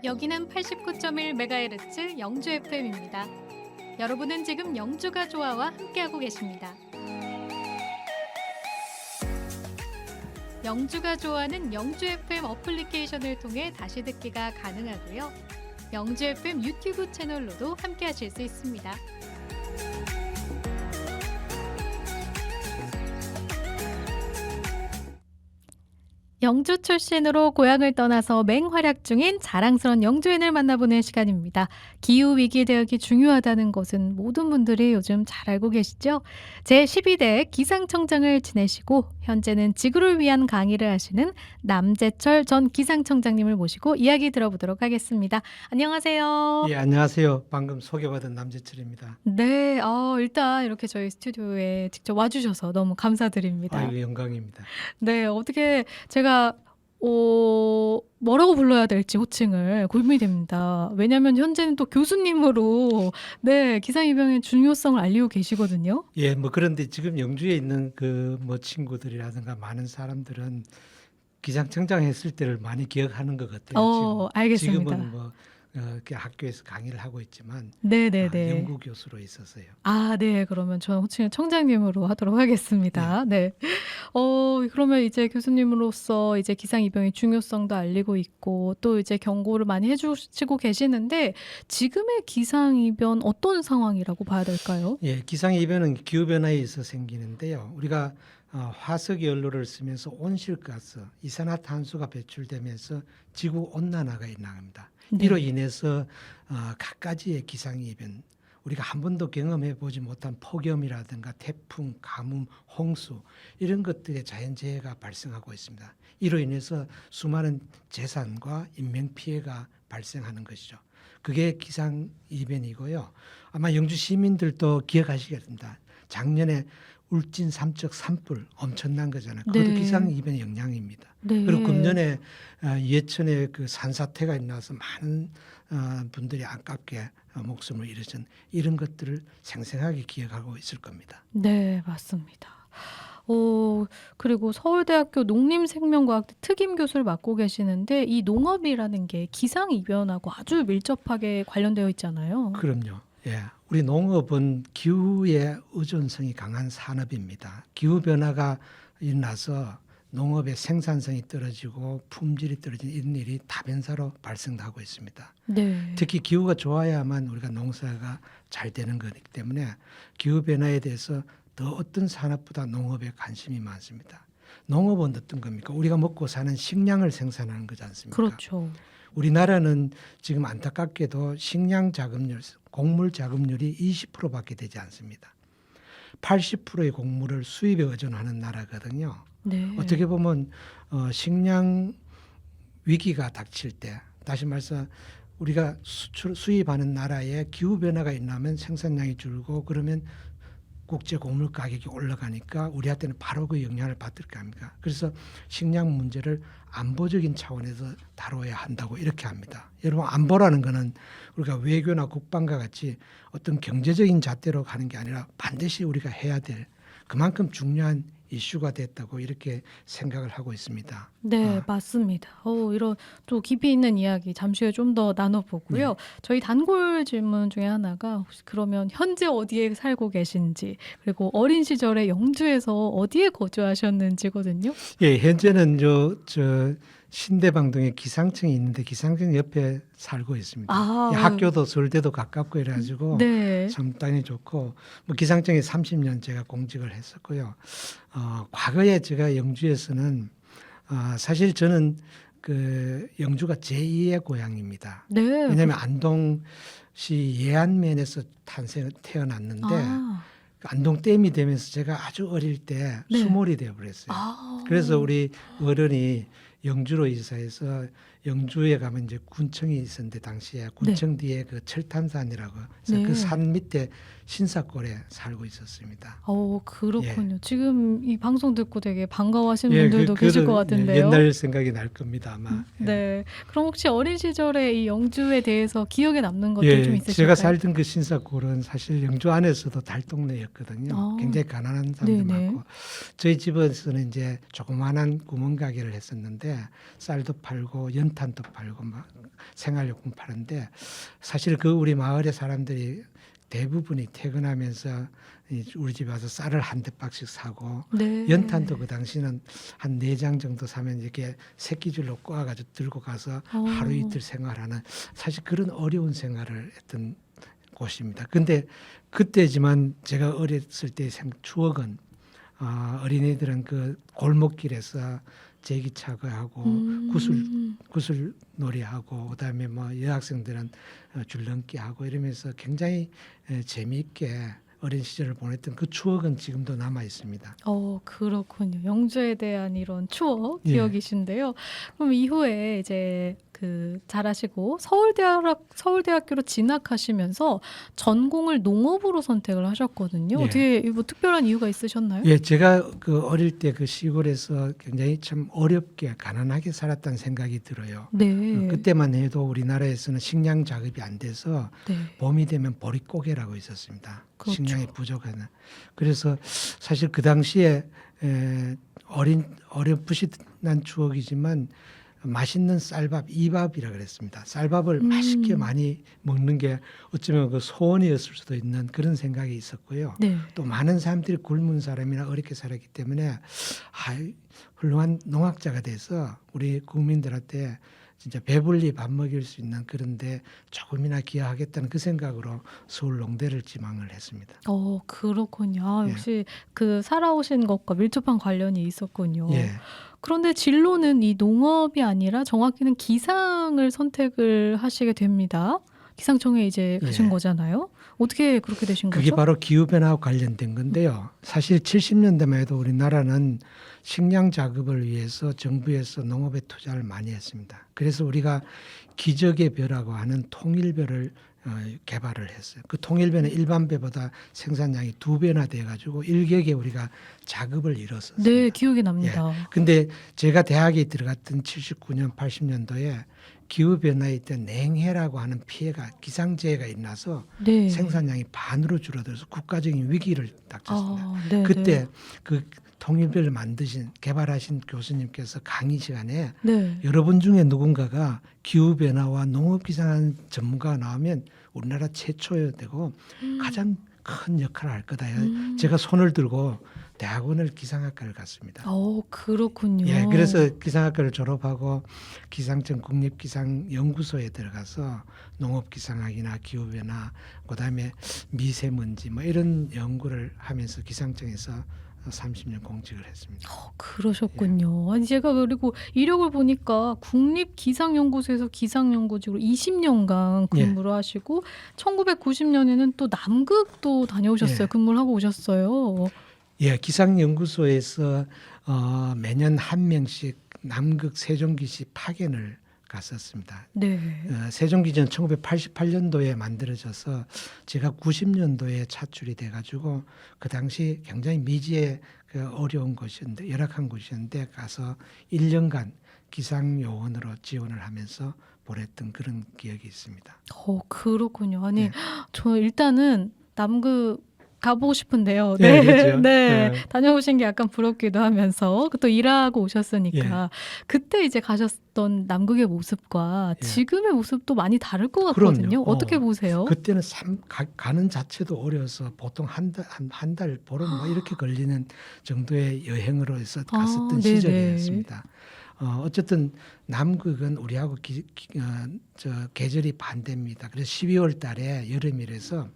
A: 여기는 89.1MHz 영주 FM입니다. 여러분은 지금 영주가 좋아와 함께하고 계십니다. 영주가 좋아는 영주 FM 어플리케이션을 통해 다시 듣기가 가능하고요. 영주 FM 유튜브 채널로도 함께하실 수 있습니다. 영주 출신으로 고향을 떠나서 맹활약 중인 자랑스러운 영주인을 만나보는 시간입니다. 기후위기 대응이 중요하다는 것은 모든 분들이 요즘 잘 알고 계시죠? 제12대 기상청장을 지내시고 현재는 지구를 위한 강의를 하시는 남재철 전 기상청장님을 모시고 이야기 들어보도록 하겠습니다. 안녕하세요.
G: 예, 안녕하세요. 방금 소개받은 남재철입니다.
A: 네, 일단 이렇게 저희 스튜디오에 직접 와주셔서 너무 감사드립니다.
G: 아이고, 영광입니다.
A: 네, 어떻게 제가 뭐라고 불러야 될지 호칭을 고민이 됩니다. 왜냐하면 현재는 또 교수님으로 네 기상이변의 중요성을 알리고 계시거든요.
G: 예, 뭐 그런데 지금 영주에 있는 그 뭐 친구들이라든가 많은 사람들은 기상청장 했을 때를 많이 기억하는 것 같아요.
A: 알겠습니다.
G: 지금은 뭐 이렇게 학교에서 강의를 하고 있지만
A: 네네네.
G: 연구 교수로 있었어요.
A: 네. 그러면 저는 호칭을 청장님으로 하도록 하겠습니다. 네. 그러면 이제 교수님으로서 이제 기상이변의 중요성도 알리고 있고 또 이제 경고를 많이 해주시고 계시는데 지금의 기상이변 어떤 상황이라고 봐야 될까요?
G: 예, 기상이변은 기후변화에 의해서 생기는데요. 우리가 화석연료를 쓰면서 온실가스, 이산화탄소가 배출되면서 지구 온난화가 일어납니다.
A: 네.
G: 이로 인해서 갖가지의 기상이변, 우리가 한 번도 경험해 보지 못한 폭염이라든가 태풍, 가뭄, 홍수 이런 것들의 자연재해가 발생하고 있습니다. 이로 인해서 수많은 재산과 인명피해가 발생하는 것이죠. 그게 기상이변이고요. 아마 영주 시민들도 기억하시겠습니다. 작년에 울진 삼척 산불 엄청난 거잖아요. 그것도
A: 네.
G: 기상이변의 영향입니다.
A: 네.
G: 그리고 금년에 예천에 그 산사태가 나서 많은 분들이 안타깝게 목숨을 잃으신 이런 것들을 생생하게 기억하고 있을 겁니다.
A: 네, 맞습니다. 그리고 서울대학교 농림생명과학대 특임 교수를 맡고 계시는데 이 농업이라는 게 기상이변하고 아주 밀접하게 관련되어 있잖아요.
G: 그럼요. 예, 우리 농업은 기후에 의존성이 강한 산업입니다. 기후 변화가 일어나서 농업의 생산성이 떨어지고 품질이 떨어지는 이런 일이 다변사로 발생하고 있습니다.
A: 네.
G: 특히 기후가 좋아야만 우리가 농사가 잘 되는 거기 때문에 기후 변화에 대해서 더 어떤 산업보다 농업에 관심이 많습니다. 농업은 어떤 겁니까? 우리가 먹고 사는 식량을 생산하는 거지 않습니까?
A: 그렇죠.
G: 우리나라는 지금 안타깝게도 식량 자급률, 곡물 자급률이 20%밖에 되지 않습니다. 80%의 곡물을 수입에 의존하는 나라거든요.
A: 네.
G: 어떻게 보면 식량 위기가 닥칠 때, 다시 말해서 우리가 수입하는 나라에 기후 변화가 일어나면 생산량이 줄고 그러면 국제 곡물 가격이 올라가니까 우리한테는 바로 그 영향을 받을 거 아닙니까? 그래서 식량 문제를 안보적인 차원에서 다뤄야 한다고 이렇게 합니다. 여러분, 안보라는 거는 우리가 외교나 국방과 같이 어떤 경제적인 잣대로 가는 게 아니라 반드시 우리가 해야 될 그만큼 중요한 이슈가 됐다고 이렇게 생각을 하고 있습니다.
A: 네, 맞습니다. 이런 또 깊이 있는 이야기 잠시 후에 좀 더 나눠보고요.
G: 네.
A: 저희 단골 질문 중에 하나가 혹시 그러면 현재 어디에 살고 계신지 그리고 어린 시절에 영주에서 어디에 거주하셨는지거든요.
G: 예, 현재는 저 신대방동에 기상청이 있는데 기상청 옆에 살고 있습니다.
A: 아,
G: 예, 학교도 서울대도 가깝고 이래가지고
A: 네.
G: 상당히 좋고 뭐 기상청에 30년 제가 공직을 했었고요. 과거에 제가 영주에서는 사실 저는 그 영주가 제2의 고향입니다.
A: 네.
G: 왜냐하면 안동시 예안면에서 태어났는데
A: 아,
G: 안동댐이 되면서 제가 아주 어릴 때
A: 네.
G: 수몰이 되어버렸어요. 그래서 우리 어른이 영주로 이사해서 영주에 가면 이제 군청이 있었는데 당시에 군청 뒤에 그 철탐산이라고 해서
A: 네.
G: 그 산 밑에 신사골에 살고 있었습니다.
A: 그렇군요. 지금 이 방송 듣고 되게 반가워하시는
G: 예,
A: 분들도 계실 것 같은데요.
G: 옛날 생각이 날 겁니다 아마. 예.
A: 네. 그럼 혹시 어린 시절에 이 영주에 대해서 기억에 남는 것들 좀 있으실까요?
G: 제가 살던 그 신사골은 사실 영주 안에서도 달동네였거든요. 굉장히 가난한 사람들
A: 네네.
G: 많고 저희 집에서는 이제 조그마한 구멍가게를 했었는데 쌀도 팔고 연탄도 팔고 막 생활용품 파는데 사실 그 우리 마을의 사람들이 대부분이 퇴근하면서 우리 집에 와서 쌀을 한 대박씩 사고
A: 네.
G: 연탄도 그 당시는 한 4장 정도 사면 이렇게 새끼줄로 꼬아가지고 들고 가서 하루 이틀 생활하는 사실 그런 어려운 생활을 했던 곳입니다. 근데 그때지만 제가 어렸을 때 추억은 어린이들은 그 골목길에서 제기 차고하고 구슬놀이하고 그다음에 뭐 여학생들은 줄넘기 하고 이러면서 굉장히 재미있게 어린 시절을 보냈던 그 추억은 지금도 남아 있습니다.
A: 그렇군요. 영주에 대한 이런 추억,
G: 예.
A: 기억이신데요. 그럼 이후에 이제 그 잘하시고 서울대학교로 진학하시면서 전공을 농업으로 선택을 하셨거든요.
G: 예.
A: 어떻게 뭐 특별한 이유가 있으셨나요?
G: 예, 제가 그 어릴 때 그 시골에서 굉장히 참 어렵게 가난하게 살았다는 생각이 들어요.
A: 네.
G: 그때만 해도 우리나라에서는 식량 자급이 안 돼서
A: 네.
G: 봄이 되면 보릿고개라고 있었습니다.
A: 그렇죠.
G: 식량이 부족하는. 그래서 사실 그 당시에 어렴풋이난 추억이지만 맛있는 쌀밥, 이밥이라 그랬습니다. 쌀밥을 맛있게 많이 먹는 게 어쩌면 그 소원이었을 수도 있는 그런 생각이 있었고요.
A: 네.
G: 또 많은 사람들이 굶은 사람이나 어렵게 살았기 때문에 훌륭한 농학자가 돼서 우리 국민들한테 진짜 배불리 밥 먹일 수 있는 그런데 조금이나 기여하겠다는 그 생각으로 서울 농대를 지망을 했습니다.
A: 그렇군요.
G: 예.
A: 역시 그 살아오신 것과 밀접한 관련이 있었군요.
G: 예.
A: 그런데 진로는 이 농업이 아니라 정확히는 기상을 선택을 하시게 됩니다. 기상청에 이제 가신
G: 예.
A: 거잖아요. 어떻게 그렇게 되신
G: 그게
A: 거죠?
G: 바로 기후변화와 관련된 건데요. 사실 70년대만 해도 우리나라는 식량 자급을 위해서 정부에서 농업에 투자를 많이 했습니다. 그래서 우리가 기적의 벼라고 하는 통일벼를 개발을 했어요. 그 통일벼는 일반 벼보다 생산량이 2배나 돼가지고 일격에 우리가 자급을 이뤘었습니다.
A: 네, 기억이 납니다.
G: 근데 제가 대학에 들어갔던 79년, 80년도에 기후변화에 있던 냉해라고 하는 피해가 기상재해가 일어나서
A: 네.
G: 생산량이 반으로 줄어들어서 국가적인 위기를 닥쳤습니다.
A: 네,
G: 그때
A: 네.
G: 그 통일벼를 개발하신 교수님께서 강의 시간에
A: 네.
G: 여러분 중에 누군가가 기후변화와 농업기상하는 전문가가 나오면 우리나라 최초여야 되고 가장 큰 역할을 할 거다. 제가 손을 들고 대학원을 기상학과를 갔습니다.
A: 그렇군요.
G: 예, 그래서 기상학과를 졸업하고 기상청 국립기상연구소에 들어가서 농업기상학이나 기후변화, 그다음에 미세먼지 뭐 이런 연구를 하면서 기상청에서 30년 공직을 했습니다.
A: 그러셨군요. 아니 제가 그리고 이력을 보니까 국립기상연구소에서 기상연구직으로 20년간 근무를 하시고 1990년에는 또 남극도 다녀오셨어요.
G: 예.
A: 근무를 하고 오셨어요.
G: 예, 기상연구소에서 매년 한 명씩 남극 세종기시 파견을 갔었습니다.
A: 네.
G: 세종기지는 1988년도에 만들어져서 제가 90년도에 차출이 돼가지고 그 당시 굉장히 미지의 그 어려운 곳이었는데 열악한 곳이었는데 가서 1년간 기상요원으로 지원을 하면서 보냈던 그런 기억이 있습니다.
A: 그렇군요. 아니
G: 예.
A: 저 일단은 남극 가보고 싶은데요.
G: 네,
A: 네,
G: 그렇죠.
A: 네.
G: 네.
A: 다녀오신 게 약간 부럽기도 하면서 또 일하고
G: 예.
A: 오셨으니까 그때 이제 가셨던 남극의 모습과
G: 예.
A: 지금의 모습도 많이 다를 것
G: 그럼요.
A: 같거든요. 어떻게 보세요?
G: 그때는 가는 자체도 어려워서 보통 한 달 보름 뭐 이렇게 걸리는 정도의 여행으로 해서 갔었던
A: 네네.
G: 시절이었습니다. 어쨌든 남극은 우리하고 계절이 반대입니다. 그래서 12월 달에 여름이라서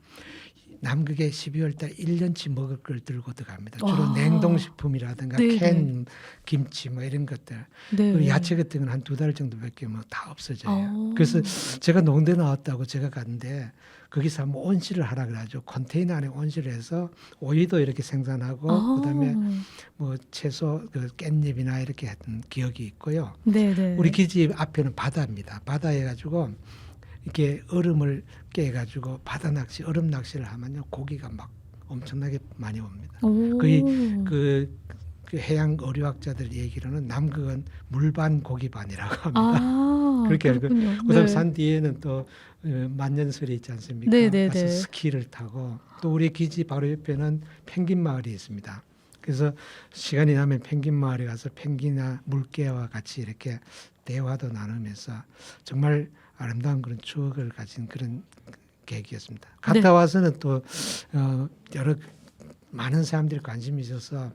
G: 남극에 12월 달 1년치 먹을 걸 들고 들어갑니다. 주로
A: 아.
G: 냉동식품이라든가
A: 네네.
G: 캔 김치 뭐 이런 것들.
A: 네.
G: 그리고 야채 같은 건 한 2달 정도밖에 뭐 다 없어져요.
A: 어.
G: 그래서 제가 농대 나왔다고 제가 갔는데 거기서 한번 온실을 하라 그래가지고 컨테이너 안에 온실을 해서 오이도 이렇게 생산하고 그다음에 뭐 채소 그 깻잎이나 이렇게 했던 기억이 있고요.
A: 네네.
G: 우리 기지 앞에는 바다입니다. 바다에 가지고 이렇게 얼음을 깨가지고 바다 낚시, 얼음 낚시를 하면요 고기가 막 엄청나게 많이 옵니다.
A: 오.
G: 거의 그 해양 어류학자들 얘기로는 남극은 물반 고기반이라고 합니다.
A: 아,
G: 그렇게 알고
A: 그렇군요.
G: 그다음
A: 네.
G: 산 뒤에는 또 만년설이 있지 않습니까?
A: 네네네.
G: 가서 스키를 타고 또 우리 기지 바로 옆에는 펭귄 마을이 있습니다. 그래서 시간이 나면 펭귄 마을에 가서 펭귄이나 물개와 같이 이렇게 대화도 나누면서 정말 아름다운 그런 추억을 가진 그런 계기였습니다. 갔다
A: 네.
G: 와서는 또 여러 많은 사람들이 관심이 있어서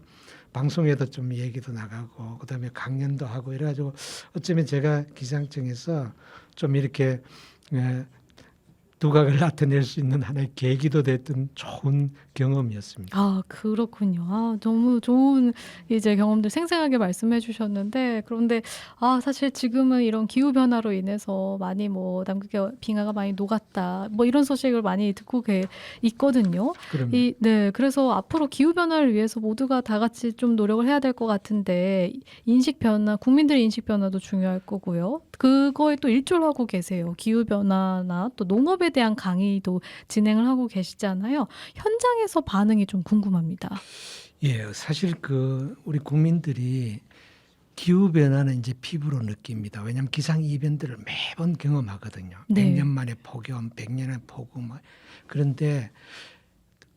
G: 방송에도 좀 얘기도 나가고 그다음에 강연도 하고 이래가지고 어쩌면 제가 기상청에서 좀 이렇게 두각을 나타낼 수 있는 하나의 계기도 됐던 좋은 경험이었습니다.
A: 아, 그렇군요. 아, 너무 좋은 이제 경험들 생생하게 말씀해 주셨는데, 그런데 사실 지금은 이런 기후 변화로 인해서 많이 뭐 남극의 빙하가 많이 녹았다, 뭐 이런 소식을 많이 듣고 있거든요.
G: 그럼요.
A: 네, 그래서 앞으로 기후 변화를 위해서 모두가 다 같이 좀 노력을 해야 될 것 같은데, 인식 변화, 국민들의 인식 변화도 중요할 거고요. 그거에 또 일조를 하고 계세요. 기후 변화나 또 농업에 대한 강의도 진행을 하고 계시잖아요. 현장에서 반응이 좀 궁금합니다.
G: 예, 사실 우리 국민들이 기후 변화는 이제 피부로 느낍니다. 왜냐하면 기상 이벤트를 매번 경험하거든요.
A: 네.
G: 100년 만에 폭염, 100년의 폭우 뭐. 그런데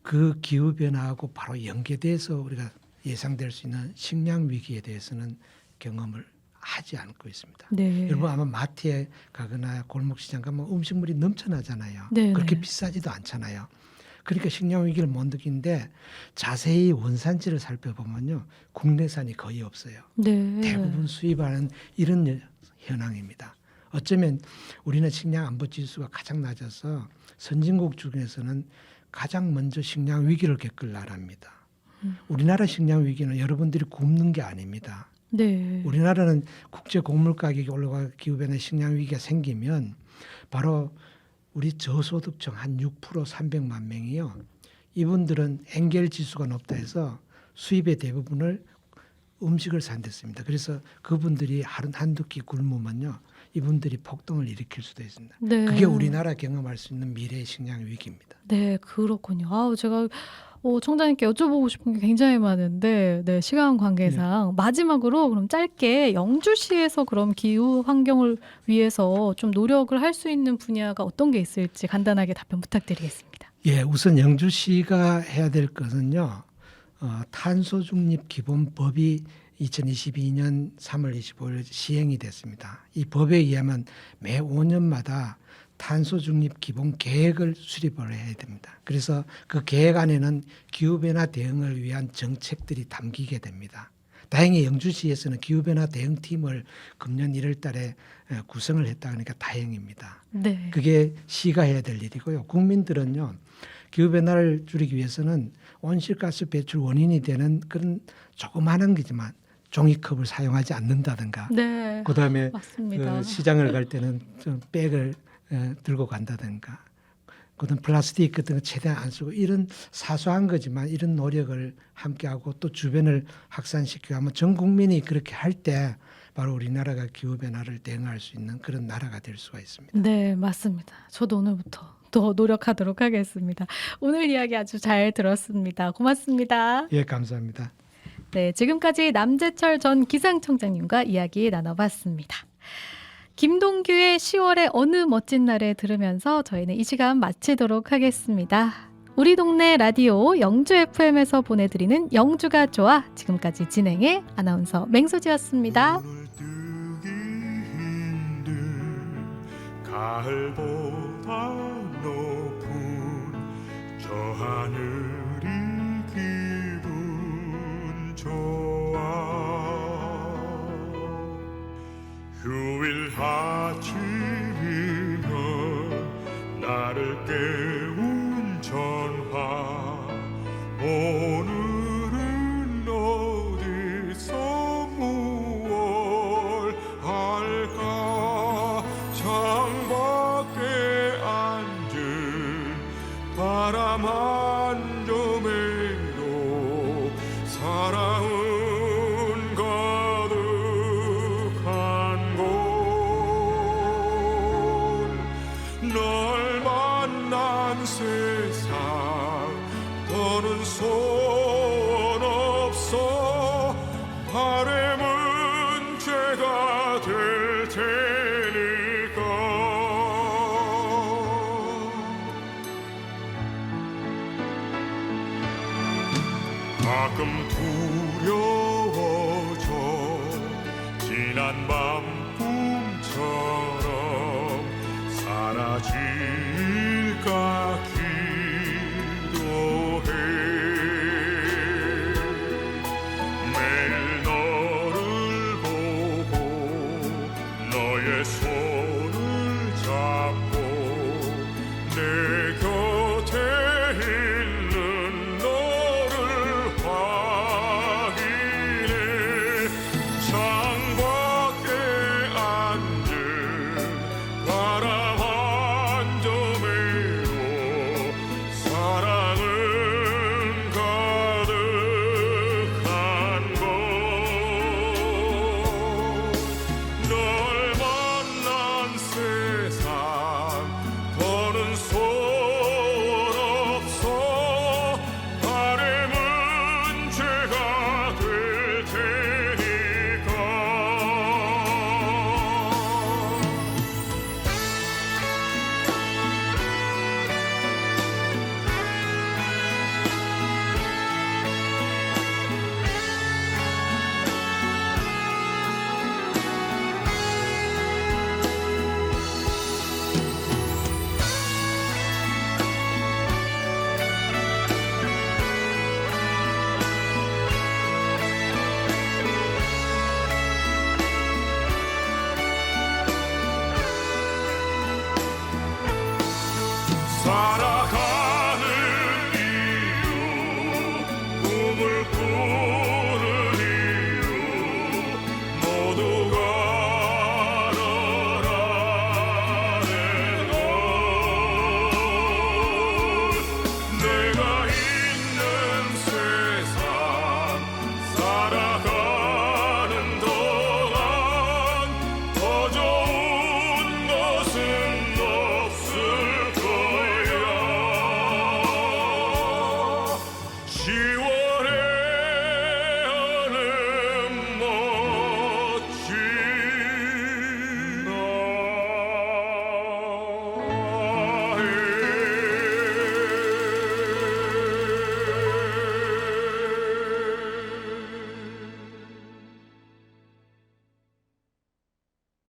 G: 그 기후 변화하고 바로 연계돼서 우리가 예상될 수 있는 식량 위기에 대해서는 경험을 하지 않고 있습니다.
A: 네.
G: 여러분 아마 마트에 가거나 골목시장 가면 음식물이 넘쳐나잖아요.
A: 네,
G: 그렇게
A: 네.
G: 비싸지도 않잖아요. 그러니까 식량 위기를 못 느끼는데 자세히 원산지를 살펴보면요. 국내산이 거의 없어요.
A: 네.
G: 대부분 수입하는 이런 현황입니다. 어쩌면 우리는 식량 안보 지수가 가장 낮아서 선진국 중에서는 가장 먼저 식량 위기를 겪을 나라입니다. 우리나라 식량 위기는 여러분들이 굶는 게 아닙니다.
A: 네.
G: 우리나라는 국제 곡물 가격이 올라가 기후변화 식량 위기가 생기면 바로 우리 저소득층 한 6% 300만 명이요. 이분들은 엔겔 지수가 높다 해서 수입의 대부분을 음식을 산댔습니다. 그래서 그분들이 한두 끼 굶으면요. 이분들이 폭동을 일으킬 수도 있습니다.
A: 네.
G: 그게 우리나라 경험할 수 있는 미래의 식량 위기입니다.
A: 네, 그렇군요. 제가 총장님께 여쭤보고 싶은 게 굉장히 많은데, 네, 시간 관계상 마지막으로 그럼 짧게 영주시에서 그럼 기후 환경을 위해서 좀 노력을 할 수 있는 분야가 어떤 게 있을지 간단하게 답변 부탁드리겠습니다.
G: 예, 우선 영주시가 해야 될 것은요. 탄소 중립 기본법이 2022년 3월 25일 시행이 됐습니다. 이 법에 의하면 매 5년마다 탄소 중립 기본 계획을 수립을 해야 됩니다. 그래서 그 계획 안에는 기후변화 대응을 위한 정책들이 담기게 됩니다. 다행히 영주시에서는 기후변화 대응팀을 금년 1월 달에 구성을 했다 그러니까 다행입니다.
A: 네.
G: 그게 시가 해야 될 일이고요. 국민들은요. 기후변화를 줄이기 위해서는 온실가스 배출 원인이 되는 그런 조그마한 거지만 종이컵을 사용하지 않는다든가
A: 네.
G: 그다음에
A: 맞습니다.
G: 시장을 갈 때는 좀 백을 들고 간다든가 그다음 플라스틱 같은 거 최대한 안 쓰고 이런 사소한 거지만 이런 노력을 함께하고 또 주변을 확산시키고 하면 전 국민이 그렇게 할 때 바로 우리나라가 기후변화를 대응할 수 있는 그런 나라가 될 수가 있습니다.
A: 네, 맞습니다. 저도 오늘부터 더 노력하도록 하겠습니다. 오늘 이야기 아주 잘 들었습니다. 고맙습니다.
G: 예, 감사합니다.
A: 네, 지금까지 남재철 전 기상청장님과 이야기 나눠봤습니다. 김동규의 10월의 어느 멋진 날에 들으면서 저희는 이 시간 마치도록 하겠습니다. 우리 동네 라디오 영주 FM에서 보내드리는 영주가 좋아, 지금까지 진행의 아나운서 맹수지였습니다.
H: 눈을 뜨기 힘든 가을보다 높은 저 하늘이 기분 좋아. 휴일 아침이면 나를 깨운 전화, 오늘은 어디서 무얼 할까. 창밖에 앉은 바람 한 점에도 사랑은 가득한 곳. 널 만난 세상 더는 손 없어. 바람은 죄가 될 테니까. 가끔 두려워져 지난 밤 꿈처럼 사라질까 기도해. 매일 너를 보고 너의 손을 잡고 내 곁에 있는 너를 확인해. 창밖에 앉은 바람 한 점에도 사랑은 가득한 곳. 널 만난 세상 더는 손 없어. 바람은 죄가 될 테니까. 사랑